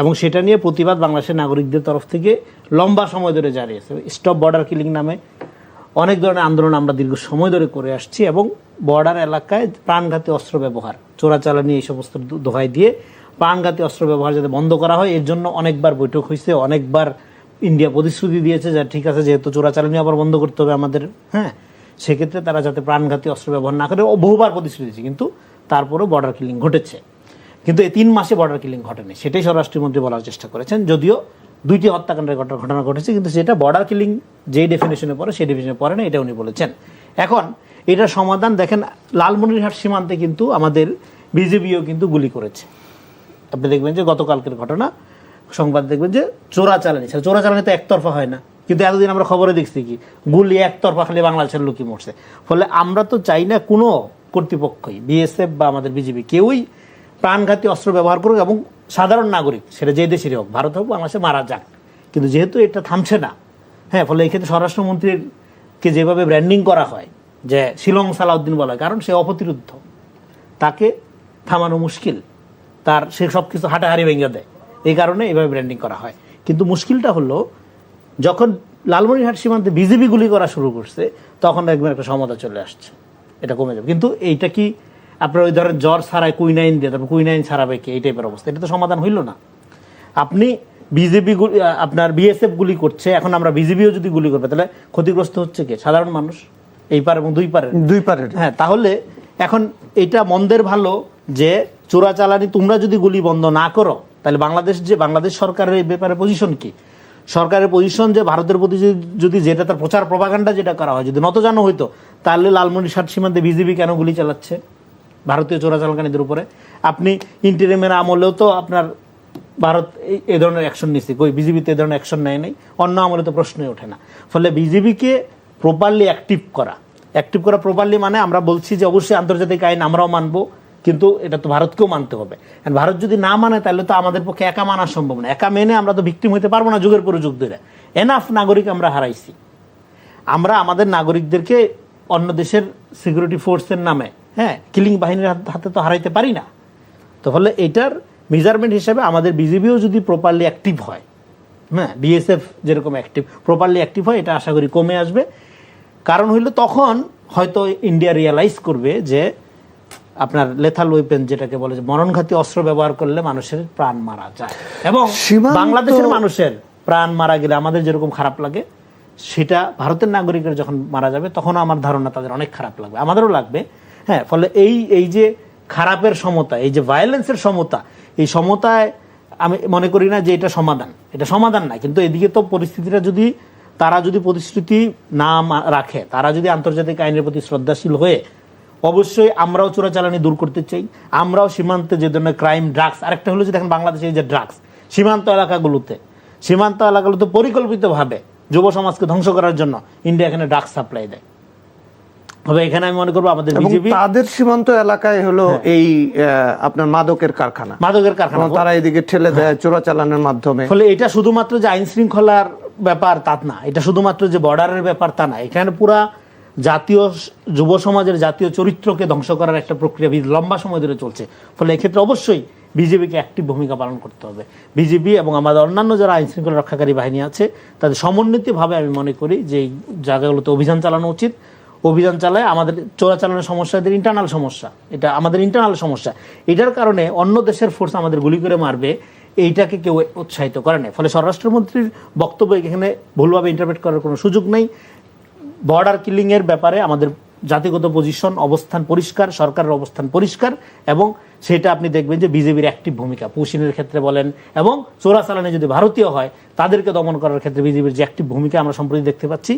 এবং সেটা নিয়ে প্রতিবাদ বাংলাদেশের নাগরিকদের তরফ থেকে লম্বা সময় ধরে জারি আছে। স্টপ বর্ডার কিলিং নামে অনেক ধরনের আন্দোলন আমরা দীর্ঘ সময় ধরে করে আসছি। এবং বর্ডার এলাকায় প্রাণঘাতী অস্ত্র ব্যবহার, চোরাচালানি, এই সমস্ত দোহাই দিয়ে প্রাণঘাতী অস্ত্র ব্যবহার যাতে বন্ধ করা হয়, এর জন্য অনেকবার বৈঠক হয়েছে, অনেকবার ইন্ডিয়া প্রতিশ্রুতি দিয়েছে যে ঠিক আছে, যেহেতু চোরাচালানি আবার বন্ধ করতে হবে আমাদের, হ্যাঁ, সেক্ষেত্রে তারা যাতে প্রাণঘাতী অস্ত্র ব্যবহার না করে, বহুবার প্রতিশ্রুতি দিয়েছে, কিন্তু তারপরেও বর্ডার কিলিং ঘটেছে। কিন্তু এই 3 মাসে বর্ডার কিলিং ঘটেনি, সেটাই স্বরাষ্ট্রমন্ত্রী বলার চেষ্টা করেছেন। যদিও 2টি হত্যাকাণ্ডের ঘটনা ঘটেছে, কিন্তু সেটা বর্ডার কিলিং যেই ডেফিনেশনে পড়ে সেই ডেফিনেশনে পড়ে না, এটা উনি বলেছেন। এখন এটার সমাধান দেখেন, লালমনিরহাট সীমান্তে কিন্তু আমাদের বিজেপিও কিন্তু গুলি করেছে। আপনি দেখবেন যে গতকালকের ঘটনা সংবাদ দেখবেন যে চোরাচালানি, চোরাচালানি তো একতরফা হয় না, কিন্তু এতদিন আমরা খবরে দেখছি কি গুলি একতরফা খালি বাংলাদেশের লোকই মরছে। ফলে আমরা তো চাই না কোনো কর্তৃপক্ষই, বিএসএফ বা আমাদের বিজেপি কেউই প্রাণঘাতী অস্ত্র ব্যবহার করুক এবং সাধারণ নাগরিক সেটা যে দেশেরই হোক, ভারত হোক বাংলাদেশে, মারা যাক। কিন্তু যেহেতু এটা থামছে না, হ্যাঁ, ফলে এক্ষেত্রে স্বরাষ্ট্রমন্ত্রীকে যেভাবে ব্র্যান্ডিং করা হয় যে শিলং সালাউদ্দিন বলা হয়, কারণ সে অপ্রতিরোধ্য, তাকে থামানো মুশকিল, তার সে সব কিছু হাঁটাহাড়ি ভেঙে দেয়, এই কারণে এভাবে ব্র্যান্ডিং করা হয়। কিন্তু মুশকিলটা হলো যখন লালমনিরহাট সীমান্তে বিজেপি গুলি করা শুরু করছে, তখন একবার একটা সমতা চলে আসছে, এটা কমে যাবে। কিন্তু এইটা কি আপনার ওই ধরেন জ্বর ছাড়ায় কুইনাইন দিয়ে তারপর কুইনাইন ছাড়াবে কি, এই টাইপের অবস্থা, এটা তো সমাধান হইল না। আপনি বিজেপি আপনার বিএসএফ গুলি করছে, এখন আমরা বিজেপিও যদি গুলি করবে তাহলে ক্ষতিগ্রস্ত হচ্ছে কে? সাধারণ মানুষ, এই পার এবং দুই পারের। হ্যাঁ, তাহলে এখন এটা মন্দের ভালো যে চোরাচালানি তোমরা যদি গুলি বন্ধ না করো, তাহলে বাংলাদেশ সরকারের এই ব্যাপারে পজিশন কি? সরকারের পজিশন যে ভারতের প্রতি যদি যেটা তার প্রচার প্রপাগান্ডা যেটা করা হয় যদি নতজানো হইতো, তাহলে লালমনিরহাট সীমান্তে বিজেপি কেন গুলি চালাচ্ছে ভারতীয় চোরাচালানিদের উপরে? আপনি ইন্টারিমের আমলেও তো আপনার ভারত এই ধরনের অ্যাকশন নিচ্ছে, কই বিজেপিতে এই ধরনের অ্যাকশন নেয় নাই, অন্য আমলে তো প্রশ্নই ওঠে না। ফলে বিজেপিকে প্রপারলি অ্যাক্টিভ করা প্রপারলি মানে আমরা বলছি যে অবশ্যই আন্তর্জাতিক আইন আমরাও মানবো, কিন্তু এটা তো ভারতকেও মানতে হবে। ভারত যদি না মানে তাহলে তো আমাদের পক্ষে একা মানা সম্ভব না, একা মেনে আমরা তো ভিকটিম হইতে পারবো না যুগের পর যুগ ধরে। এনাফ নাগরিক আমরা হারাইছি, আমরা আমাদের নাগরিকদেরকে অন্য দেশের সিকিউরিটি ফোর্সের নামে, হ্যাঁ, কিলিং বাহিনীর হাতে তো হারাইতে পারি না। তো ফলে এটার মেজারমেন্ট হিসেবে আমাদের বিজেপিও যদি প্রপারলি অ্যাক্টিভ হয়, হ্যাঁ, বিএসএফ যেরকম প্রপারলি অ্যাক্টিভ হয়, এটা আশা করি কমে আসবে। কারণ হইলো তখন হয়তো ইন্ডিয়া রিয়ালাইজ করবে যে আপনার লেথাল ওয়েপেন যেটাকে বলে, যে মরণঘাতী অস্ত্র ব্যবহার করলে মানুষের প্রাণ মারা যায়, এবং বাংলাদেশের মানুষের প্রাণ মারা গেলে আমাদের যেরকম খারাপ লাগে, সেটা ভারতের নাগরিকের যখন মারা যাবে তখন আমার ধারণা তাদের অনেক খারাপ লাগবে, আমাদেরও লাগবে। হ্যাঁ, ফলে এই যে খারাপের সমতা, এই যে ভায়োলেন্সের সমতা, এই সমতায় আমি মনে করি না যে এটা সমাধান না। কিন্তু এদিকে তো পরিস্থিতিটা যদি তারা যদি প্রতিশ্রুতি না রাখে, তারা যদি আন্তর্জাতিক আইনের প্রতি শ্রদ্ধাশীল হয়ে, অবশ্যই আমরাও চোরাচালানি দূর করতে চাই, আমরাও সীমান্তে যে ধরনের ক্রাইম, ড্রাগস, আরেকটা হলো যে দেখেন বাংলাদেশে যে ড্রাগস সীমান্ত এলাকাগুলোতে পরিকল্পিতভাবে যুব সমাজকে ধ্বংস করার জন্য ইন্ডিয়া এখানে ড্রাগস সাপ্লাই দেয়। তবে এখানে আমি মনে করবো আমাদের বিজেপি তাদের সীমান্ত এলাকায় হলো এই আপনার মাদকের কারখানা, তারা এদিকে ঠেলে দেয় চোরাচালানের মাধ্যমে। ফলে এটা শুধুমাত্র যে আইন শৃঙ্খলার ব্যাপার তা না, এটা শুধুমাত্র যে বর্ডারের ব্যাপার তা না, এখানে পুরা জাতীয় যুব সমাজের জাতীয় চরিত্রকে ধ্বংস করার একটা প্রক্রিয়া লম্বা সময় ধরে চলছে। ফলে এক্ষেত্রে অবশ্যই বিজেপিকে অ্যাক্টিভ ভূমিকা পালন করতে হবে। বিজেপি এবং আমাদের অন্যান্য যারা আইন শৃঙ্খলা রক্ষাকারী বাহিনী আছে, তাদের সমন্বিতভাবে আমি মনে করি যে এই জায়গাগুলোতে অভিযান চালানো উচিত। অভিযান চালায় আমাদের চোরাচালানের সমস্যা, এদের ইন্টারনাল সমস্যা, এটা আমাদের ইন্টারনাল সমস্যা, এটার কারণে অন্য দেশের ফোর্স আমাদের গুলি করে মারবে, এইটাকে কেউ উৎসাহিত করে না। ফলে স্বরাষ্ট্রমন্ত্রীর বক্তব্য এখানে ভুলভাবে ইন্টারপ্রেট করার কোনো সুযোগ নেই। বর্ডার কিলিং এর ব্যাপারে আমাদের জাতিগত পজিশন, অবস্থান পরিষ্কার, সরকারের অবস্থান পরিষ্কার, এবং সেটা আপনি দেখবেন যে বিজেপির অ্যাক্টিভ ভূমিকা পুশিনের ক্ষেত্রে বলেন, এবং চোরাচালানে যদি ভারতীয় হয় তাদেরকে দমন করার ক্ষেত্রে বিজেপির যে অ্যাক্টিভ ভূমিকা আমরা সম্প্রতি দেখতে পাচ্ছি,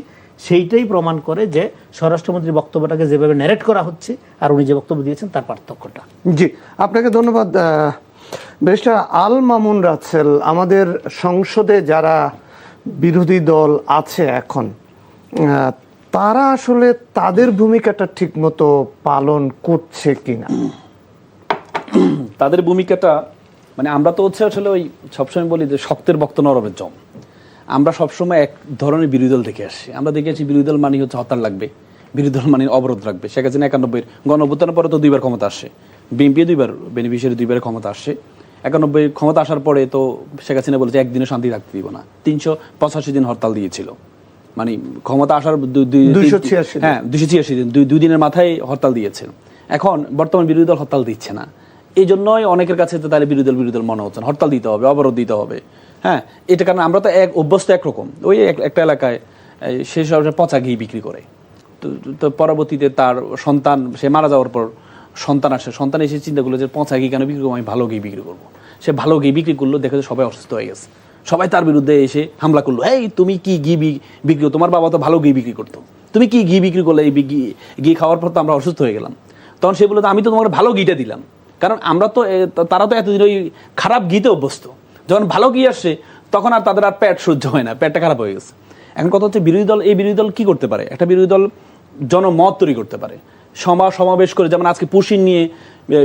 সেইটাই প্রমাণ করে যে স্বরাষ্ট্রমন্ত্রীর বক্তব্যটাকে যেভাবে ন্যারেট করা হচ্ছে আর উনি যে বক্তব্য দিয়েছেন তার পার্থক্যটা। জি, আপনাকে ধন্যবাদ ব্যারিস্টার আল মামুন রাসেল। আমাদের সংসদে যারা বিরোধী দল আছে এখন, তারা আসলে তাদের ভূমিকাটা ঠিক মতো পালন করছে কিনা? তাদের ভূমিকাটা মানে আমরা তো আসলে ওই সবসময় বলি যে শক্তের বক্ত নরমের জম। আমরা সবসময় এক ধরনের বিরোধী দল দেখে আসছি। আমরা দেখে আসছি বিরোধী দল মানে হচ্ছে হরতাল লাগবে, বিরোধী দল মানে অবরোধ রাখবে। শেখ হাসিনা 91 গণঅভ্যুত্থানের পরে তো 2বার ক্ষমতা আসে, বিএনপি 2বার, বেনিফিশিয়ারি 2বারে ক্ষমতা আসে। 91 ক্ষমতা আসার পরে তো শেখ হাসিনা বলেছে একদিনও শান্তি রাখতে দিব না, 385 দিন হরতাল দিয়েছিল। মানে ক্ষমতা আসার 286 দিন, 2 দিনের মাথায় হরতাল দিয়েছেন। এখন বর্তমান বিরোধী দল হরতাল দিচ্ছে না, এই জন্যই অনেকের কাছে তো তাহলে বিরোধী দল মনে হচ্ছে, হরতাল দিতে হবে, অবরোধ দিতে হবে। হ্যাঁ, এটা কারণ আমরা তো অভ্যস্ত একরকম, ওই একটা এলাকায় সে সব পচা ঘি বিক্রি করে, তো পরবর্তীতে তার সন্তান, সে মারা যাওয়ার পর সন্তান আসে, সন্তান এসে চিন্তা করলো যে পচা ঘি কেন বিক্রি করবো, আমি ভালো ঘি বিক্রি করবো। সে ভালো ঘি বিক্রি করলো, দেখে সবাই অসুস্থ হয়ে গেছে, সবাই তার বিরুদ্ধে এসে হামলা করলো, এই তুমি কি ঘি বিক্রি, তোমার বাবা তো ভালো ঘি বিক্রি করতো, তুমি কি ঘি বিক্রি করলে, এই ঘি খাওয়ার পর তো আমরা অসুস্থ হয়ে গেলাম। তখন সে বললো আমি তো তোমাকে ভালো ঘিটা দিলাম, কারণ আমরা তো তারা তো এতদিন ওই খারাপ ঘিতে অভ্যস্ত, যখন ভালো ঘি আসছে তখন আর তাদের আর পেট সহ্য হয় না, পেটটা খারাপ হয়ে গেছে। এখন কথা হচ্ছে বিরোধী দল, এই বিরোধী দল কি করতে পারে? একটা বিরোধী দল জনমত তৈরি করতে পারে, সমাবেশ করে, যেমন আজকে পুশিন নিয়ে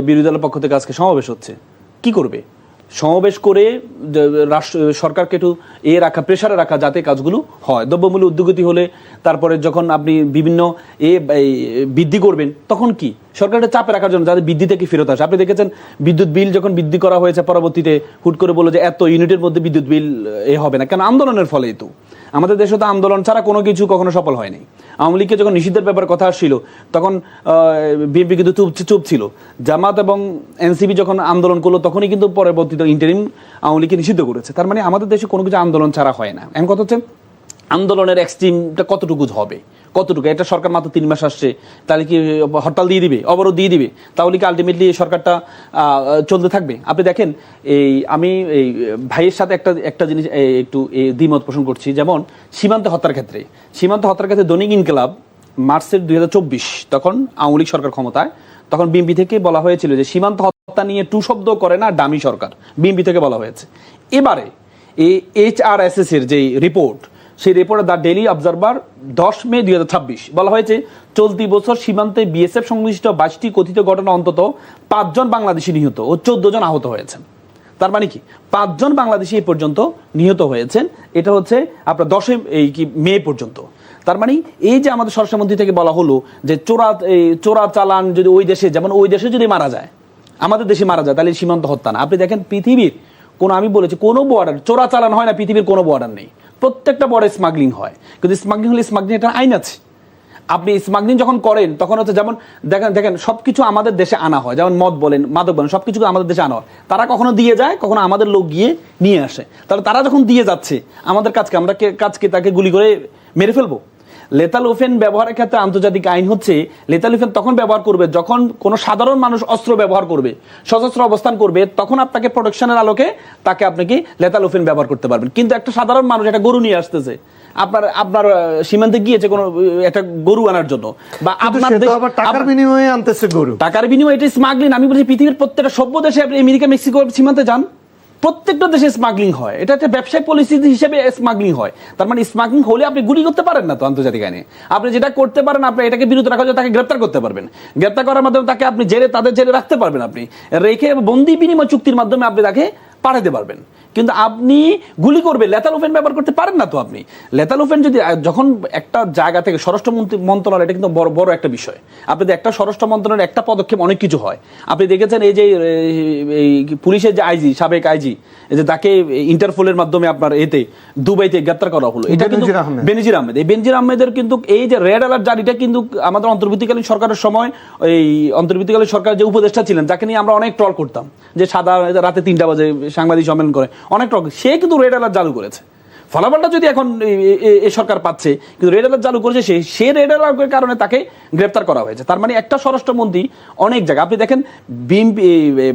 বিরোধী দলের পক্ষ থেকে আজকে সমাবেশ হচ্ছে, কি করবে? সমাবেশ করে সরকারকে একটু রাখা, প্রেসারে রাখা, যাতে কাজগুলো হয়। দ্রব্যমূল্য উদ্যোগতি হলে, তারপরে যখন আপনি বিভিন্ন বৃদ্ধি করবেন, তখন কি সরকারটা চাপে রাখার জন্য যাতে বৃদ্ধি থেকে ফেরত আসে। আপনি দেখেছেন বিদ্যুৎ বিল যখন বৃদ্ধি করা হয়েছে, পরবর্তীতে হুট করে বললো যে এত ইউনিটের মধ্যে বিদ্যুৎ বিল হবে না, কেন? আন্দোলনের ফলেই তো। আমাদের দেশে তো আন্দোলন ছাড়া কোনো কিছু কখনো সফল হয়নি। আওয়ামী লীগকে যখন নিষিদ্ধের ব্যাপারে কথা আসছিল, তখন বিএনপি কিন্তু চুপ ছিল। জামাত এবং এনসিপি যখন আন্দোলন করলো, তখনই কিন্তু পরবর্তীতে ইন্টারিম আওয়ামী লীগকে নিষিদ্ধ করেছে। তার মানে আমাদের দেশে কোনো কিছু আন্দোলন ছাড়া হয় না। এখন কথা হচ্ছে আন্দোলনের এক্সট্রিমটা কতটুকু হবে, কতটুকু? এটা সরকার মাত্র 3 মাস আসছে, তাহলে কি হরতাল দিয়ে দিবে, অবরোধ দিয়ে দিবে? তাহলে কি আলটিমেটলি এই সরকারটা চলতে থাকবে? আপনি দেখেন, আমি এই ভাইয়ের সাথে একটা জিনিস একটু দ্বিমত পোষণ করছি। যেমন সীমান্ত হত্যার ক্ষেত্রে দৈনিক ইনকিলাব মার্চের 2024, তখন আওয়ামী লীগ সরকার ক্ষমতায়, তখন বিএনপি থেকে বলা হয়েছিল যে সীমান্ত হত্যা নিয়ে টু শব্দ করে না ডামি সরকার, বিএনপি থেকে বলা হয়েছে। এবারে এই HRSS এর যে রিপোর্ট, সেই রিপোর্টে দ্য ডেইলি অবজারভার 10 মে 2026 বলা হয়েছে, চলতি বছর সীমান্তে বিএসএফ সংশ্লিষ্ট 22টি কথিত ঘটনা অন্তত 5 জন বাংলাদেশি নিহত ও 14 জন আহত হয়েছেন। তার মানে কি 5 জন বাংলাদেশি এই পর্যন্ত নিহত হয়েছেন, এটা হচ্ছে আপনার 10 মে পর্যন্ত। তার মানে এই যে আমাদের স্বরাষ্ট্রমন্ত্রী থেকে বলা হলো যে চোরা চালান যদি ওই দেশে, যেমন ওই দেশে যদি মারা যায়, আমাদের দেশে মারা যায়, তাহলে সীমান্ত হত্যা না। আপনি দেখেন পৃথিবীর আমি বলেছি কোনো বর্ডার চোরা চালান হয় না, পৃথিবীর কোনো বর্ডার নেই, প্রত্যেকটা বর্ডারে স্মাগলিং হয়। কিন্তু স্মাগলিং হলে স্মাগলিং একটা আইন আছে। আপনি স্মাগলিং যখন করেন তখন হচ্ছে, যেমন দেখেন সবকিছু আমাদের দেশে আনা হয়, যেমন মদ বলেন, মাদক বলেন, সবকিছু আমাদের দেশে আনা হয়। তারা কখনো দিয়ে যায়, কখনো আমাদের লোক গিয়ে নিয়ে আসে। তাহলে তারা যখন দিয়ে যাচ্ছে, আমাদের আমরা তাকে গুলি করে মেরে ফেলবো? লেথাল ওয়েপন ব্যবহারের ক্ষেত্রে আন্তর্জাতিক আইন হচ্ছে, লেথাল ওয়েপন তখন ব্যবহার করবে যখন কোনো সাধারণ মানুষ অস্ত্র ব্যবহার করবে, সশস্ত্র অবস্থান করবে, তখন আপনাকে প্রোটেকশনের আলোকে আপনি লেথাল ওয়েপন ব্যবহার করতে পারবেন। কিন্তু একটা সাধারণ মানুষ একটা গরু নিয়ে আসতেছে, আপনার সীমান্তে গিয়েছে কোনো একটা গরু আনার জন্য, বা আপনার টাকার বিনিময়ে আনতেছে গরু, টাকার বিনিময়ে, এটা স্মাগলিং। আমি বলছি পৃথিবীর প্রত্যেকটা সভ্য দেশে, আপনি আমেরিকা, মেক্সিকো সীমান্তে যান, প্রত্যেকটা দেশে স্মাগলিং হয়। এটা একটা ব্যবসায়িক পলিসি হিসেবে স্মাগলিং হয়। তার মানে স্মাগলিং হলে আপনি গুলি করতে পারেন না তো আন্তর্জাতিক আইনে। আপনি যেটা করতে পারেন, আপনি এটাকে বিরত রাখার জন্য তাকে গ্রেপ্তার করতে পারবেন। গ্রেপ্তার করার মাধ্যমে তাকে আপনি তাদের জেলে রাখতে পারবেন, আপনি রেখে বন্দি বিনিময় চুক্তির মাধ্যমে আপনি তাকে পাঠাতে পারবেন। কিন্তু আপনি গুলি করবে, লেথাল ওয়েপন ব্যবহার করতে পারেন না তো আপনি। লেথাল ওয়েপন যদি যখন একটা জায়গা থেকে স্বরাষ্ট্র মন্ত্রণালয়, এটা কিন্তু বড় একটা বিষয়। আপনি একটা স্বরাষ্ট্র মন্ত্রণালয়ের একটা পদক্ষেপ অনেক কিছু হয়। আপনি দেখেছেন এই যে পুলিশের যে আইজি, সাবেক আইজি, যে তাকে ইন্টারপোলের মাধ্যমে আপনার দুবাইতে গ্রেপ্তার করা হলো, এটা কিন্তু বেনজির আহমেদ। এই বেনজির আহমেদের কিন্তু এই যে রেড অ্যালার্ট জারিটা কিন্তু আমাদের অন্তর্বর্তীকালীন সরকারের সময়, এই অন্তর্বর্তীকালীন সরকার যে উপদেষ্টা ছিলেন, যাকে নিয়ে আমরা অনেক ট্রল করতাম, যে সাদা রাতে 3টা বাজে সাংবাদিক সম্মেলন করে, অনেক ট্রল, সে কিন্তু রেড অ্যালার্ট চালু করেছে। ফলাফলটা যদি এখন এই সরকার পাচ্ছে, কিন্তু রেড অ্যালার্ট চালু করেছে সে রেড অ্যালার্টের কারণে তাকে গ্রেপ্তার করা হয়েছে। তার মানে একটা স্বরাষ্ট্রমন্ত্রী অনেক জায়গায়, আপনি দেখেন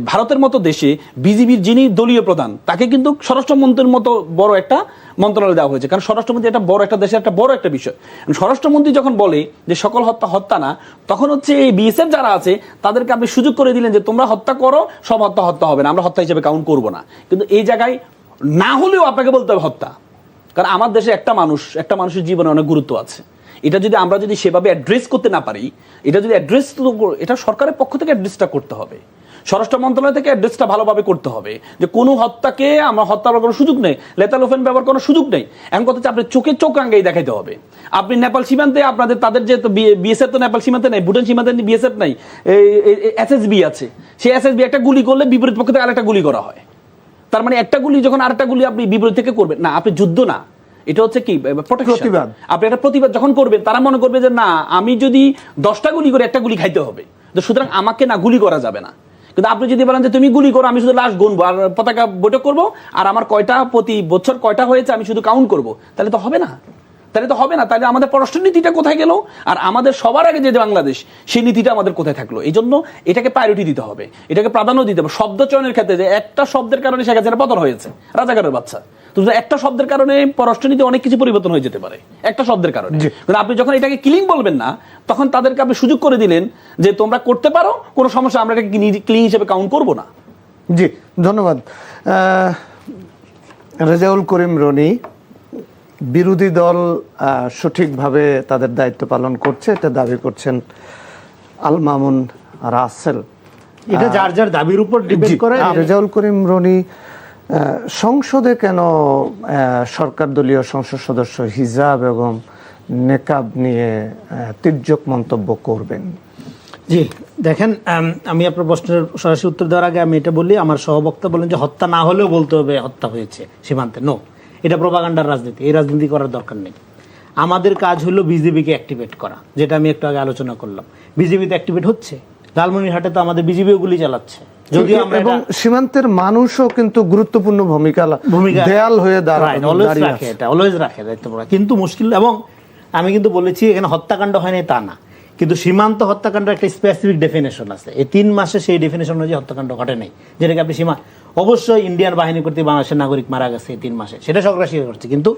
ভারতের মতো দেশে বিজেপির যিনি দলীয় প্রধান, তাকে কিন্তু স্বরাষ্ট্রমন্ত্রীর মতো বড় একটা মন্ত্রণালয় দেওয়া হয়েছে, কারণ স্বরাষ্ট্রমন্ত্রী এটা বড় একটা দেশের একটা বড় একটা বিষয়। স্বরাষ্ট্রমন্ত্রী যখন বলে যে সকল হত্যা না, তখন হচ্ছে এই বিএসএফ যারা আছে তাদেরকে আপনি সুযোগ করে দিলেন যে তোমরা হত্যা করো, সব হত্যা হবে না, আমরা হত্যা হিসেবে কাউন্ট করবো না। কিন্তু এই জায়গায় না হলেও আপনাকে বলতে হবে হত্যা, কারণ আমার দেশে একটা মানুষের জীবনে অনেক গুরুত্ব আছে। এটা যদি আমরা সেভাবে অ্যাড্রেস করতে না পারি, এটা সরকারের পক্ষ থেকে অ্যাড্রেসটা করতে হবে, স্বরাষ্ট্র মন্ত্রণালয় থেকে অ্যাড্রেসটা ভালোভাবে করতে হবে, যে কোনো হত্যাকে আমরা হত্যা করার কোনো সুযোগ নেই, লেথাল ওয়েপন ব্যবহার করার সুযোগ নেই। এমন কথা হচ্ছে আপনি চোখ রাঙ্গাই দেখাইতে হবে। আপনি নেপাল সীমান্তে তাদের যে বিএসএফ তো নেপাল সীমান্তে নেই, ভুটান সীমান্তে বিএসএফ নাই, এসএসবি আছে, সেই এসএসবি একটা গুলি করলে বিপরীত পক্ষ থেকে আরেকটা গুলি করা হয়। তার মানে একটা গুলি যখন আরেকটা গুলি আপনি বিপরীত থেকে করবেন না, আপনি যুদ্ধ না, এটা হচ্ছে কি প্রতিবাদ। আপনি একটা প্রতিবাদ যখন করবেন, তারা মনে করবে যে না, আমি যদি 10টা গুলি করে একটা গুলি খাইতে হবে, তো সুতরাং আমাকে না গুলি করা যাবে না। কিন্তু আপনি যদি বলেন যে তুমি গুলি করো, আমি শুধু লাশ গুনবো আর পতাকা বৈঠক করবো, আর আমার প্রতি বছর কয়টা হয়েছে আমি শুধু কাউন্ট করবো, তাহলে তো হবে না। তাহলে আমাদের পররাষ্ট্র নীতিটা কোথায় গেল? আর আমাদের সবার আগে যে বাংলাদেশ, সেই নীতিটা আমাদের কোথায় থাকলো? এই জন্য এটাকে প্রায়োরিটি দিতে হবে, এটাকে প্রাধান্য দিতে হবে। শব্দ চয়নের ক্ষেত্রে যে একটা শব্দের কারণে শেখ হাসিনা পতন হয়েছে, রাজাকারের বাচ্চা, তো একটা শব্দের কারণে পররাষ্ট্রনীতি অনেক কিছু পরিবর্তন হয়ে যেতে পারে, একটা শব্দের কারণে। কিন্তু আপনি যখন এটাকে কিলিং বলবেন না, তখন তাদেরকে আপনি সুযোগ করে দিলেন যে তোমরা করতে পারো, কোনো সমস্যা, আমরা এটাকে কিলিং হিসেবে কাউন্ট করবো না। জি, ধন্যবাদ। রেজাউল করিম রনি, বিরোধী দল সঠিকভাবে তাদের দায়িত্ব পালন করছে এটা দাবি করছেন আল মামুন রাসেল। এটা যার যার দাবির উপর ডিপেন্ড করে। রেজাউল করিম রনি সংসদে কেন সরকার দলীয় সংসদ সদস্য হিজাব এবং নেকাব নিয়ে তির্যক মন্তব্য করবেন? জি দেখেন, আমি আপনার প্রশ্নের সরাসরি উত্তর দেওয়ার আগে আমি এটা বলি, আমার সহবক্তা বলেন যে হত্যা না হলেও বলতে হবে হত্যা হয়েছে সীমান্তে। নো, এটা প্রোপাগান্ডার রাজনীতি, এই রাজনীতি করার দরকার নেই। আমাদের কাজ হলো বিজেপিকে অ্যাক্টিভেট করা, যেটা আমি একটু আগে আলোচনা করলাম। বিজেপিতে অ্যাক্টিভেট হচ্ছে, লালমনিরহাটে তো আমাদের বিজেপিও গুলি চালাচ্ছে, যদিও আমরা এবং সীমান্তের মানুষও কিন্তু গুরুত্বপূর্ণ ভূমিকা দেয়াল হয়ে দাঁড়িয়ে এটা অলওয়েজ রাখে দায়িত্ব। কিন্তু মুশকিল, এবং আমি কিন্তু বলেছি এখানে হত্যাকাণ্ড হয়নি তা না, কিন্তু সীমান্ত হত্যাকাণ্ড একটা স্পেসিফিক ডেফিনেশন আছে। এই 3 মাসে সেই ডেফিনেশন অনুযায়ী হত্যাকাণ্ড ঘটে নাই, যেটাকে আপনি অবশ্যই ইন্ডিয়ান বাহিনী কর্তৃক বাংলাদেশের নাগরিক মারা গেছে এই 3 মাসে, সেটা সরকার স্বীকার করছে। কিন্তু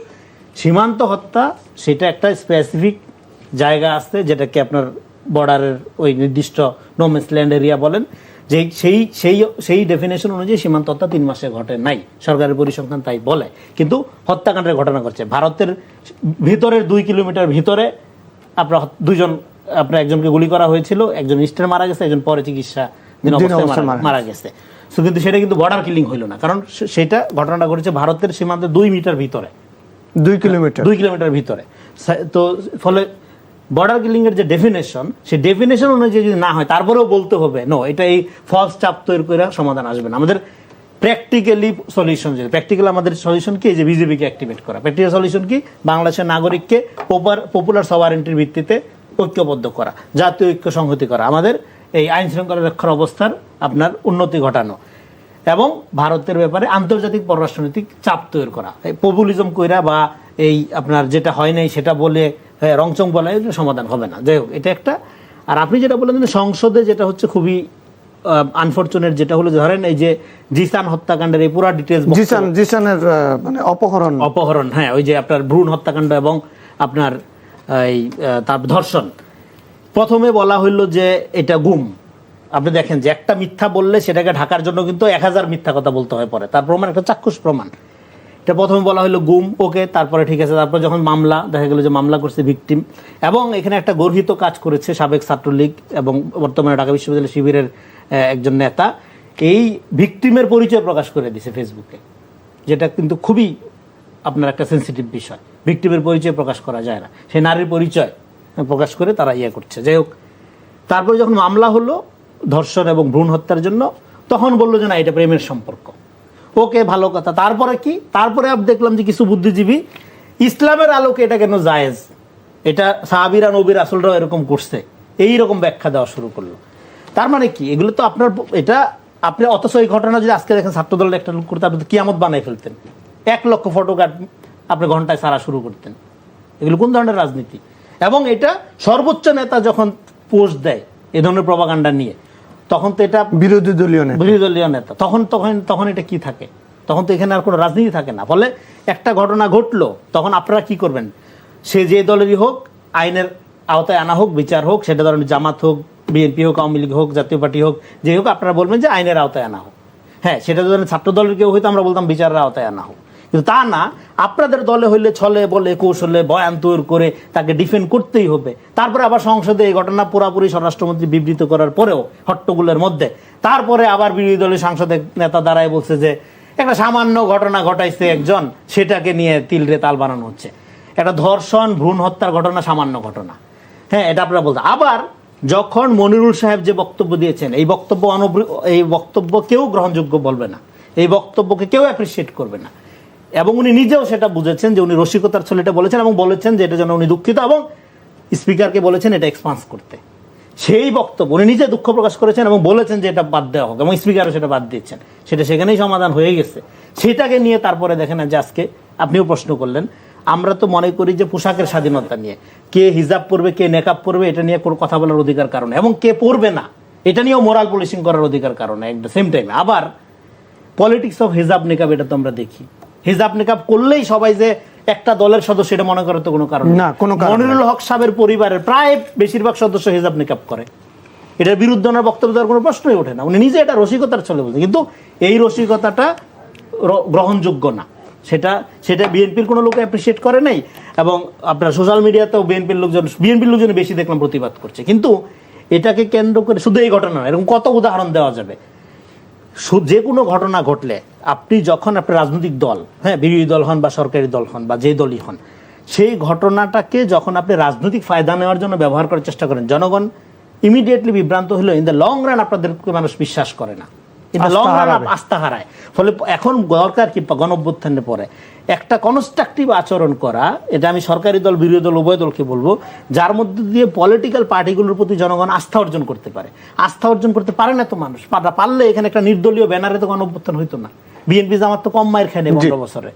সীমান্ত হত্যা সেটা একটা স্পেসিফিক জায়গা আছে, যেটাকে আপনার বর্ডারের ওই নির্দিষ্ট নোম্যান্স ল্যান্ড এরিয়া বলেন, যে সেই ডেফিনেশন অনুযায়ী সীমান্ত হত্যা 3 মাসে ঘটে নাই, সরকারের পরিসংখ্যান তাই বলে। কিন্তু হত্যাকাণ্ডের ঘটনা ঘটছে ভারতের ভিতরের 2 কিলোমিটার ভিতরে। আপনার একজনকে গুলি করা হয়েছিল, একজন ইস্টার মারা গেছে, একজন পরে চিকিৎসা মারা গেছে। কিন্তু সেটা কিন্তু বর্ডার কিলিং হইল না, কারণ সেটা ঘটনাটা ঘটেছে ভারতের সীমান্তে 2 মিটার ভিতরে, 2 কিলোমিটার ভিতরে। তো ফলে বর্ডার কিলিং এর যে ডেফিনেশন, সেই ডেফিনেশন অনুযায়ী যদি না হয়, তারপরেও বলতে হবে নো, এটা এই ফলস চাপ তৈরি করে সমাধান আসবে না। আমাদের প্র্যাকটিক্যালি সলিউশন, যে প্র্যাকটিক্যাল আমাদের সলিউশন কি, যে বিজেপিকে অ্যাক্টিভেট করা। প্র্যাকটিক্যাল সলিউশন কি, বাংলাদেশের নাগরিককে পপুলার সভারেন্টির ভিত্তিতে ঐক্যবদ্ধ করা, জাতীয় ঐক্য সংহতি করা, আমাদের এই আইন শৃঙ্খলা রক্ষার অবস্থার আপনার উন্নতি ঘটানো, এবং ভারতের ব্যাপারে আন্তর্জাতিক পররাষ্ট্রনৈতিক চাপ তৈরি করা। পপুলিজম কইরা বা এই আপনার যেটা হয় নাই সেটা বলে রংচং বলে সমাধান হবে না। যাই হোক, এটা একটা। আর আপনি যেটা বললেন সংসদে, যেটা হচ্ছে খুবই আনফরচুনেট, যেটা হলো ধরেন এই যে জিসান হত্যাকাণ্ডের এই পুরা ডিটেলস, জিসানের মানে অপহরণ, হ্যাঁ, ওই যে আপনার ভ্রূণ হত্যাকাণ্ড এবং আপনার এই তার ধর্ষণ, প্রথমে বলা হইল যে এটা গুম। আপনি দেখেন যে একটা মিথ্যা বললে সেটাকে ঢাকার জন্য কিন্তু 1000 মিথ্যা কথা বলতে হয় পরে, তার প্রমাণ একটা চাক্ষুষ প্রমাণ। এটা প্রথমে বলা হলো গুম, ওকে, তারপরে ঠিক আছে। তারপর যখন মামলা, দেখা গেল যে মামলা করছে ভিকটিম, এবং এখানে একটা গর্হিত কাজ করেছে সাবেক ছাত্রলীগ এবং বর্তমানে ঢাকা বিশ্ববিদ্যালয় শিবিরের একজন নেতা, এই ভিকটিমের পরিচয় প্রকাশ করে দিয়েছে ফেসবুকে, যেটা কিন্তু খুবই আপনার একটা সেন্সিটিভ বিষয়। ভিকটিমের পরিচয় প্রকাশ করা যায় না, সেই নারীর পরিচয় প্রকাশ করে তারা করছে। যাই হোক, তারপরে যখন মামলা হলো ধর্ষণ এবং ভ্রূণ হত্যার জন্য, তখন বললো যে না, এটা প্রেমের সম্পর্ক। ওকে, ভালো কথা। তারপরে কি, তারপরে দেখলাম যে কিছু বুদ্ধিজীবী ইসলামের আলোকে এটা কেন জায়েজ, এটা সাহাবীরা নবী রাসূলরাও এরকম করছে, এইরকম ব্যাখ্যা দেওয়া শুরু করলো। তার মানে কি, এগুলো তো আপনার এটা আপনি, অথচ এই ঘটনা যদি আজকে দেখেন ছাত্রদলের একটা লোক করতে, আপনি তো কিয়ামত বানাই ফেলতেন, 1 লক্ষ ফটোগ্রাফ আপনি ঘন্টায় সারা শুরু করতেন। এগুলো কোন ধরনের রাজনীতি? এবং এটা সর্বোচ্চ নেতা যখন পোস্ট দেয় এ ধরনের প্রপাগান্ডা নিয়ে, তখন তো এটা বিরোধী দলীয় নেতা, তখন এটা কি থাকে? তখন তো এখানে আর কোনো রাজনীতি থাকে না। ফলে একটা ঘটনা ঘটলো, তখন আপনারা কি করবেন? সে যে দলেরই হোক, আইনের আওতায় আনা হোক, বিচার হোক, সেটা ধরেন জামাত হোক, বিএনপি হোক, আওয়ামী লীগ হোক, জাতীয় পার্টি হোক, যে হোক, আপনারা বলবেন যে আইনের আওতায় আনা হোক। হ্যাঁ, সেটা ধরেন ছাত্র দলের কেউ হয়তো আমরা বলতাম বিচারের আওতায় আনা হোক, কিন্তু তা না। আপনাদের দলে হইলে ছলে বলে কৌশলে বয়ান তৈরি করে তাকে ডিফেন্ড করতেই হবে। তারপরে আবার সংসদে এই ঘটনা পুরাপুরি স্বরাষ্ট্রমন্ত্রী বিবৃত করার পরেও হট্টগোলের মধ্যে, তারপরে আবার বিরোধী দলের সাংসদের নেতা দাঁড়ায় বলছে যে একটা সামান্য ঘটনা ঘটাইছে একজন, সেটাকে নিয়ে তিলরে তাল বানানো হচ্ছে। একটা ধর্ষণ ভ্রূণ হত্যার ঘটনা সামান্য ঘটনা, হ্যাঁ, এটা আপনারা বলতে। আবার যখন মনিরুল সাহেব যে বক্তব্য দিয়েছেন, এই বক্তব্য কেউ গ্রহণযোগ্য বলবে না, এই বক্তব্যকে কেউ অ্যাপ্রিসিয়েট করবে না, এবং উনি নিজেও সেটা বুঝেছেন যে উনি রসিকতার ছলেটা বলেছেন, এবং বলেছেন যে এটা যেন উনি দুঃখিত, এবং স্পিকারকে বলেছেন এটা এক্সপান্স করতে। সেই বক্তব্য উনি নিজে দুঃখ প্রকাশ করেছেন এবং বলেছেন যে এটা বাদ দেওয়া হোক, এবং স্পিকারও সেটা বাদ দিয়েছেন, সেটা সেখানেই সমাধান হয়ে গেছে। সেটাকে নিয়ে তারপরে দেখেন যে আজকে আপনিও প্রশ্ন করলেন, আমরা তো মনে করি যে পোশাকের স্বাধীনতা নিয়ে, কে হিজাব পরবে, কে নেকাব পরবে, এটা নিয়ে কোনো কথা বলার অধিকার কারণে, এবং কে পরবে না এটা নিয়েও মোরাল পুলিশিং করার অধিকার কারণে। এট দ্য সেম টাইম আবার পলিটিক্স অফ হিজাব নেকাব, এটা তো আমরা দেখি হিজাব নিকাব করলেই সবাই যে একটা দলের সদস্য এটা মনে করে তো কোনো কারণ না, কোনো কারণ মনিরুল হক সাহেবের পরিবারের প্রায় বেশিরভাগ সদস্য হিজাব নিকাব করে, এটার বিরুদ্ধে ওনার বক্তব্য দেওয়ার কোনো প্রশ্নই ওঠে না। উনি নিজে এটা রসিকতার চলে বলছেন, কিন্তু এই রসিকতাটা গ্রহণযোগ্য না। সেটা বিএনপির কোনো লোক অ্যাপ্রিসিয়েট করে নাই, এবং আপনার সোশ্যাল মিডিয়াতেও বিএনপির লোকজন বেশি দেখলাম প্রতিবাদ করছে। কিন্তু এটাকে কেন্দ্র করে শুধু এই ঘটনা, এরকম কত উদাহরণ দেওয়া যাবে। যে কোনো ঘটনা ঘটলে আপনি যখন আপনার রাজনৈতিক দল, হ্যাঁ, বিরোধী দল হন বা সরকারি দল হন বা যে দলই হন, সেই ঘটনাটাকে যখন আপনি রাজনৈতিক ফায়দা নেওয়ার জন্য ব্যবহার করার চেষ্টা করেন, জনগণ ইমিডিয়েটলি বিভ্রান্ত হলেও ইন দ্য লং রান আপনাদেরকে মানুষ বিশ্বাস করে না, ইন দ্য লং রান আস্থা হারায়। ফলে এখন দরকার কি গণঅভ্যুত্থানের পরে একটা কনস্ট্রাকটিভ আচরণ করা, এটা আমি সরকারি দল বিরোধী দল উভয় দলকে বলবো, যার মধ্যে দিয়ে পলিটিক্যাল পার্টিগুলোর প্রতি জনগণ আস্থা অর্জন করতে পারে। আস্থা অর্জন করতে পারে না তো মানুষ, পারলে এখানে একটা নির্দলীয় ব্যানারে তো গণঅভ্যুত্থান হইতো না। বিএনপি জামাত তো কম মায়ের খায়নি 15 বছরে,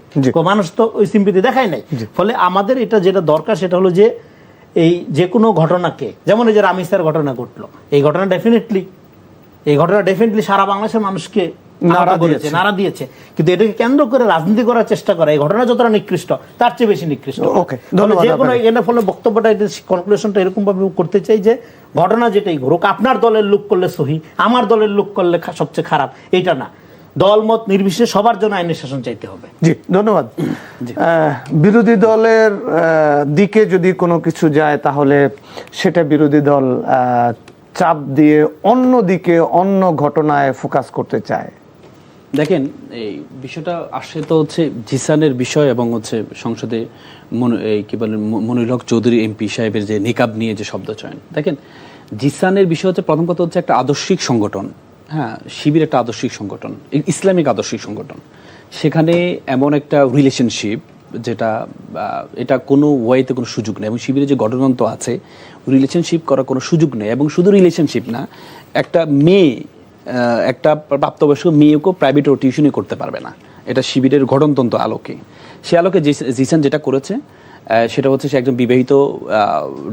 মানুষ তো ওই সিম্পিতি দেখায় নাই। ফলে আমাদের এটা যেটা দরকার সেটা হলো যে এই যে কোনো ঘটনাকে, যেমন এই যে রামিসার ঘটনা ঘটলো, এই ঘটনা ডেফিনেটলি সারা বাংলাদেশের মানুষকে নাড়া দিয়েছে, কিন্তু এটাকে কেন্দ্র করে রাজনীতি করার চেষ্টা করা, এই ঘটনা যতটা নিকৃষ্ট তার চেয়ে বেশি নিকৃষ্ট। যে কোনো এর ফলে বক্তব্যটা কনক্লুশনটা এরকম ভাবে করতে চাই যে ঘটনা যেটাই ঘুরুক, আপনার দলের লোক করলে সহি, আমার দলের লোক করলে সবচেয়ে খারাপ, এইটা না। দলমত নির্বিশেষে সবার জন্য আইনের শাসন চাইতে হবে। জি, ধন্যবাদ। বিরোধী দলের দিকে যদি কোনো কিছু যায় তাহলে সেটা বিরোধী দল চাপ দিয়ে অন্য দিকে অন্য ঘটনায় ফোকাস করতে চায়। দেখেন, এই বিষয়টা আসে তো হচ্ছে জিসানের বিষয় এবং হচ্ছে সংসদে কি বলেন মনিরুল হক চৌধুরী এমপি সাহেবের যে নিকাব নিয়ে যে শব্দ চয়ন। দেখেন, জিসানের বিষয় হচ্ছে প্রথম কথা হচ্ছে একটা আদর্শিক সংগঠন, হ্যাঁ, শিবির একটা আদর্শিক সংগঠন, ইসলামিক আদর্শিক সংগঠন। সেখানে এমন একটা রিলেশনশিপ যেটা এটা কোনো ওয়েতে কোনো সুযোগ নেই, এবং শিবিরে যে গঠনতন্ত্র আছে রিলেশনশিপ করার কোনো সুযোগ নেই। এবং শুধু রিলেশনশিপ না, একটা মেয়ে, একটা প্রাপ্তবয়স্ক মেয়েকেও প্রাইভেট ও টিউশনই করতে পারবে না, এটা শিবিরের গঠনতন্ত্র আলোকে। সে আলোকে জিসান যেটা করেছে সেটা হচ্ছে সে একজন বিবাহিত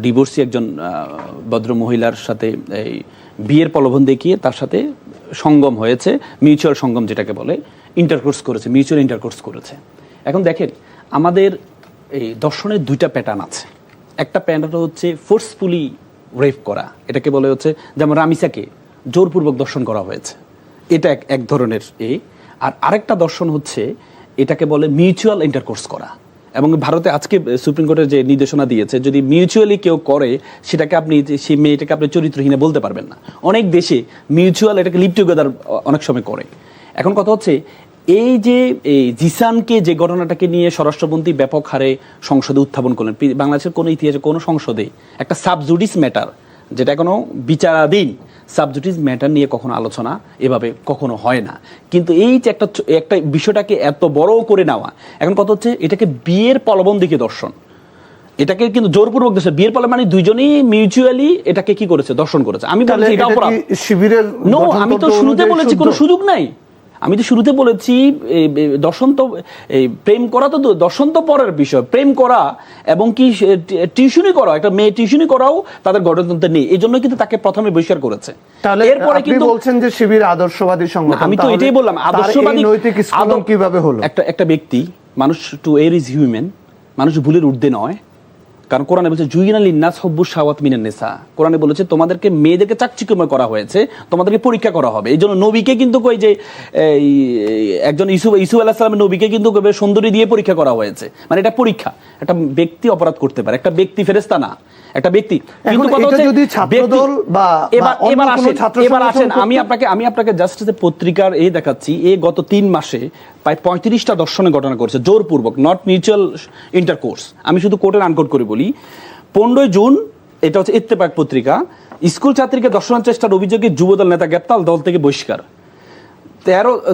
ডিভোর্সি একজন ভদ্র মহিলার সাথে এই বিয়ের প্রলোভন দেখিয়ে তার সাথে সঙ্গম হয়েছে, মিউচুয়াল সঙ্গম যেটাকে বলে, ইন্টারকোর্স করেছে, মিউচুয়াল ইন্টারকোর্স করেছে। এখন দেখেন, আমাদের এই দর্শনের দুইটা প্যাটার্ন আছে। একটা প্যাটার্ন হচ্ছে ফোর্সফুলি রেপ করা, এটাকে বলে হচ্ছে যেমন রামিসাকে জোরপূর্বক দর্শন করা হয়েছে, এটা এক ধরনের আর আরেকটা দর্শন হচ্ছে এটাকে বলে মিউচুয়াল ইন্টারকোর্স করা। এবং ভারতে আজকে সুপ্রিম কোর্টের যে নির্দেশনা দিয়েছে, যদি মিউচুয়ালি কেউ করে সেটাকে আপনি সেই মেয়েটাকে আপনি চরিত্রহীন বলতে পারবেন না। অনেক দেশে মিউচুয়াল এটাকে লিভ টুগেদার অনেক সময় করে। এখন কথা হচ্ছে এই যে এই জিসানকে যে ঘটনাটাকে নিয়ে স্বরাষ্ট্রমন্ত্রী ব্যাপক হারে সংসদে উত্থাপন করলেন, বাংলাদেশের কোনো ইতিহাসে কোনো সংসদে একটা সাবজুডিস ম্যাটার যেটা এখনো বিচারাধীন সাবজুডিস ম্যাটার নিয়ে কখনো আলোচনা এভাবে কখনো হয় না। কিন্তু এই যে একটা বিষয়টাকে এত বড় করে নেওয়া, এখন কথা হচ্ছে এটাকে বিয়ের প্রলোভন দিকে দর্শন, এটাকে কিন্তু জোরপূর্বক দেশে বিয়ের প্রলোভন মানে দুইজনেই মিউচুয়ালি এটাকে কি করেছে, দর্শন করেছে। আমি বলছি এটা অপরাধ। শিবিরের নো, আমি তো শুরুতে বলেছি কোনো সুযোগ নাই। আমি তো শুরুতে বলেছি দর্শন তো প্রেম করা তো দর্শন তো পরের বিষয়, প্রেম করা এবং কি টিউশনি করা, একটা মেয়ে টিউশনি করাও তাদের গঠনতন্ত্রে নেই, এই জন্য কিন্তু তাকে প্রথমে বহিষ্কার করেছে। এরপরে কিন্তু বলছেন যে শিবির আদর্শবাদী সংগঠন, আমি তো এটাই বললাম, আদর্শবাদী নৈতিক স্পন্দন কিভাবে হলো? একটা ব্যক্তি, মানুষ টু এর ইজ হিউম্যান, মানুষ ভুলের ঊর্ধ্বে নয়। কারণ কোরআনে বলছে জুইনা লিন্নাস হুব্বুশ শাহাওয়াত মিনান নিসা, কোরআনে বলেছে তোমাদেরকে মেয়েদেরকে চাকচিক্যময় করা হয়েছে, তোমাদেরকে পরীক্ষা করা হবে। এই জন্য নবীকে কিন্তু কই যে একজন ইউসুফ আলাইহিস সালামের নবীকে কিন্তু সুন্দরী দিয়ে পরীক্ষা করা হয়েছে, মানে এটা পরীক্ষা। একটা ব্যক্তি অপরাধ করতে পারে, একটা ব্যক্তি ফেরেশতা না, একটা ব্যক্তি। কিন্তু কথা হচ্ছে যদি ছাত্রদল বা এবার আসেন আমি আপনাকে জাস্ট পত্রিকার দেখাচ্ছি, গত 3 মাসে প্রায় 35টা দর্শনের ঘটনা করেছে জোরপূর্বক, নট মিউচুয়াল ইন্টারকোর্স। আমি শুধু কোর্টের আনকোট করে বলি। 15 জুন, এটা হচ্ছে ইত্তেফাক পত্রিকা, স্কুল ছাত্রীকে দর্শনের চেষ্টার অভিযোগে যুবদল নেতা গ্রেপ্তার, দল থেকে বহিষ্কার।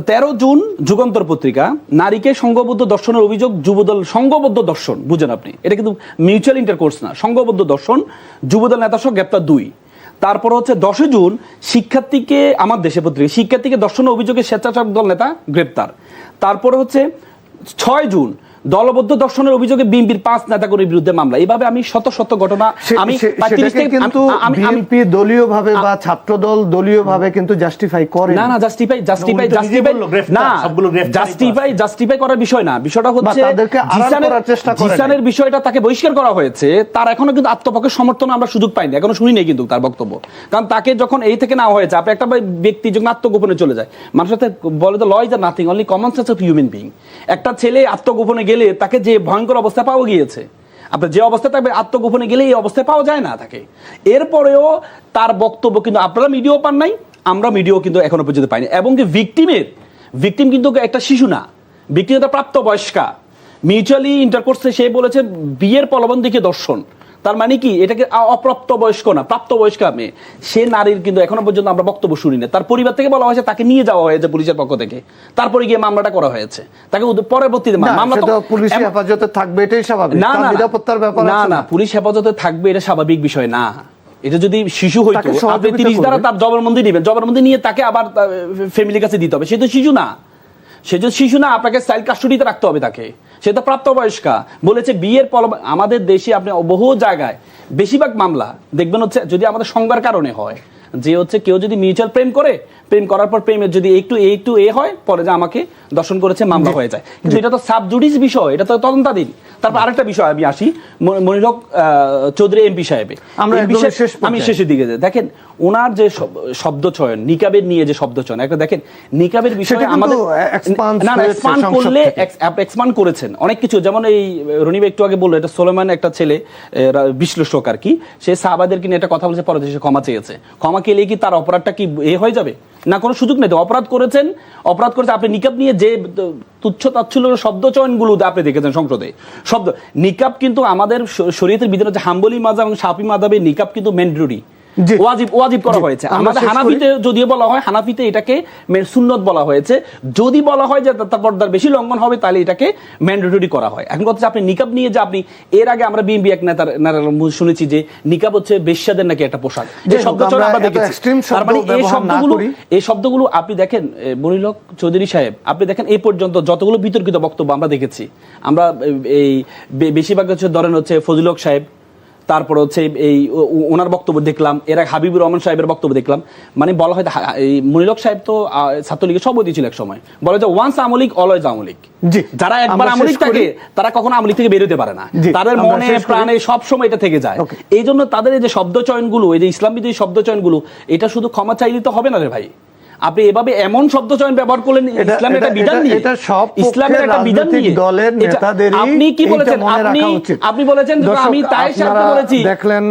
13 জুন যুগান্তর পত্রিকা, নারীকে সংঘবদ্ধ দর্শনের অভিযোগ, যুবদল সংঘবদ্ধ দর্শন, বুঝেন আপনি, এটা কিন্তু মিউচুয়াল ইন্টারকোর্স না, সংঘবদ্ধ দর্শন, যুবদল নেতা সহ গ্রেপ্তার 2। তারপর হচ্ছে 10 জুন শিক্ষার্থীকে, আমার দেশে পত্রিকা, শিক্ষার্থীকে দর্শনের অভিযোগে স্বেচ্ছাসেবক দল নেতা গ্রেপ্তার। তারপরে হচ্ছে 6 জুন দলবদ্ধ দর্শনের অভিযোগে বিএনপির 5 নেতাকর্মীর বিরুদ্ধে মামলা। এইভাবে আমি শত শত ঘটনা আমি 30 থেকে কিন্তু বিএনপি দলীয়ভাবে বা ছাত্রদল দলীয়ভাবে কিন্তু জাস্টিফাই করে না, জাস্টিফাই করার বিষয় না। বিষয়টা হচ্ছে জিসানের বিষয়টা, তাকে বহিষ্কার করা হয়েছে, তার এখনো কিন্তু আত্মপক্ষে সমর্থন আমরা সুযোগ পাইনি, এখনো শুনি নাই কিন্তু তার বক্তব্য। কারণ তাকে যখন এই থেকে নেওয়া হয়েছে, আপনি একটা ব্যক্তি যখন আত্মগোপনে চলে যায়, মানুষের সাথে বলে the law is nothing, only common sense of human being. একটা ছেলে আত্মগোপনে গেলে তাকে যে ভয়ঙ্কর অবস্থা পাওয়া গিয়েছে, আপনার যে অবস্থায় থাকবে আত্মগোপনে গেলে এই অবস্থায় পাওয়া যায় না তাকে। এরপরেও তার বক্তব্য কিন্তু আপনারা মিডিয়াও পান নাই, আমরা মিডিয়াও কিন্তু এখনো পর্যন্ত পাইনি। এবং কি ভিকটিম কিন্তু একটা শিশু না, ভিকটিম একটা প্রাপ্তবয়স্কা। মিউচুয়ালি ইন্টারকোর্সে সে বলেছে বিয়ের প্রলোভন দিকে দর্শন, তার মানে কি এটাকে অপ্রাপ্ত বয়স্ক না, প্রাপ্তবয়স্কা মেয়ে। সে নারীর কিন্তু এখনো পর্যন্ত আমরা বক্তব্য শুনি না। তার পরিবার থেকে বলা হয়েছে তাকে নিয়ে যাওয়া হয়েছে পুলিশের পক্ষ থেকে, তারপরে গিয়ে মামলাটা করা হয়েছে। তাকে পরবর্তীতে মামলা তো পুলিশ হেফাজতে থাকবে, এটাই স্বাভাবিক। না, নিরাপত্তার ব্যাপার না, পুলিশ হেফাজতে থাকবে এটা স্বাভাবিক বিষয় না। এটা যদি শিশু হইতো, আপনি 30 দ্বারা তার জবানবন্দি নেবেন, জবানবন্দি নিয়ে তাকে আবার ফ্যামিলির কাছে দিতে হবে। সে তো শিশু না, আপনাকে চাইল্ড কাস্টডিতে রাখতে হবে তাকে। সে তো প্রাপ্তবয়স্কা। বলেছে বিয়ের আমাদের দেশে আপনি বহু জায়গায় বেশিরভাগ মামলা দেখবেন হচ্ছে যদি আমাদের সংজ্ঞার কারণে হয়, যে হচ্ছে কেউ যদি মিউচুয়াল প্রেম করার পর প্রেমের যদি একটু হয়, পরে যে আমাকে দর্শন করেছে মামলা হয়ে যায়। কিন্তু এটা তো সাবজুডিস বিষয়, এটা তো তদন্তাধীন। তারপর আরেকটা বিষয় আমি আসি, মনির হক চৌধুরী এমপি সাহেবে, আমি শেষের দিকে দেখেন ওনার যে শব্দ চয়ন, নিকাবের নিয়ে যে শব্দ চয়ন, একটা দেখেন নিকাবের বিষয়ে আমাদের এক্সপান্ড করেছেন অনেক কিছু। যেমন এই রনিবা একটু আগে বললো, এটা সোলেমান একটা ছেলে বিশ্লেষক আর কি, সে সাহাবাদেরকে নিয়ে একটা কথা বলেছে, পরে সে ক্ষমা চেয়েছে। ক্ষমা কেলে কি তার অপরাধটা কি হয়ে যাবে? না, কোনো সুযোগ নেই। অপরাধ করেছে আপনি। নিকাব নিয়ে যে তুচ্ছ তাচ্ছল্য শব্দ চয়নগুলো আপনি দেখেছেন সংসদে, শব্দ নিকাব কিন্তু আমাদের শরীয়তের বিধান হচ্ছে হাম্বলি মাযহাব এবং শাফি মাযহাবে নিকাব কিন্তু ম্যান্ডেটরি, ওয়াজিব করা হয়েছে। আমাদের হানাফিতে যদিও বলা হয়, হানাফিতে এটাকে সুন্নত বলা হয়েছে। যদি বলা হয় যে তার পর্দার বেশি লঙ্ঘন হবে, তাহলে এটাকে ম্যান্ডেটরি করা হয়। এখন কথা আপনি নিকাব নিয়ে যে আপনি এর আগে আমরা বিএনপি এক নেতার শুনেছি যে নিকাব হচ্ছে বেশ্যাদের নাকি একটা পোশাক, এই শব্দচয়ন আমরা দেখেছি। তার মানে এই শব্দগুলো আপনি দেখেন মনির হক চৌধুরী সাহেব, আপনি দেখেন এই পর্যন্ত যতগুলো বিতর্কিত বক্তব্য আমরা দেখেছি, আমরা এই বেশিরভাগ হচ্ছে ধরেন হচ্ছে ফজলুল হক সাহেব, তারপর হচ্ছে এই ওনার বক্তব্য দেখলাম, এর আগে হাবিবুর রহমান সাহেবের বক্তব্য দেখলাম। মানে বলা হয় এই মনির হক সাহেব তো ছাত্রলীগের সভাপতি ছিল এক সময়, বলে যে ওয়ান্স আমলিক অলওয়েজ আমলিক। যারা একবার আমলিক থাকে তারা কখনো আমলিক থেকে বের হতে পারে না, তাদের মনে প্রাণে সব সময় এটা থেকে যায়। এই জন্য তাদের এই যে শব্দ চয়নগুলো, এই যে ইসলাম বিরোধী শব্দ চয়নগুলো, এটা শুধু ক্ষমা চাইলে তো হবে না রে ভাই। আপনি এভাবে এমন শব্দ চয়ন ব্যবহার করলেন ইসলামের একটা বিধান নিয়ে, ইসলামের একটা বিধান নিয়ে দলের নেতাদের আপনি কি বলেছেন? আপনি বলেছেন আমি তাই বলেছি, দেখলেন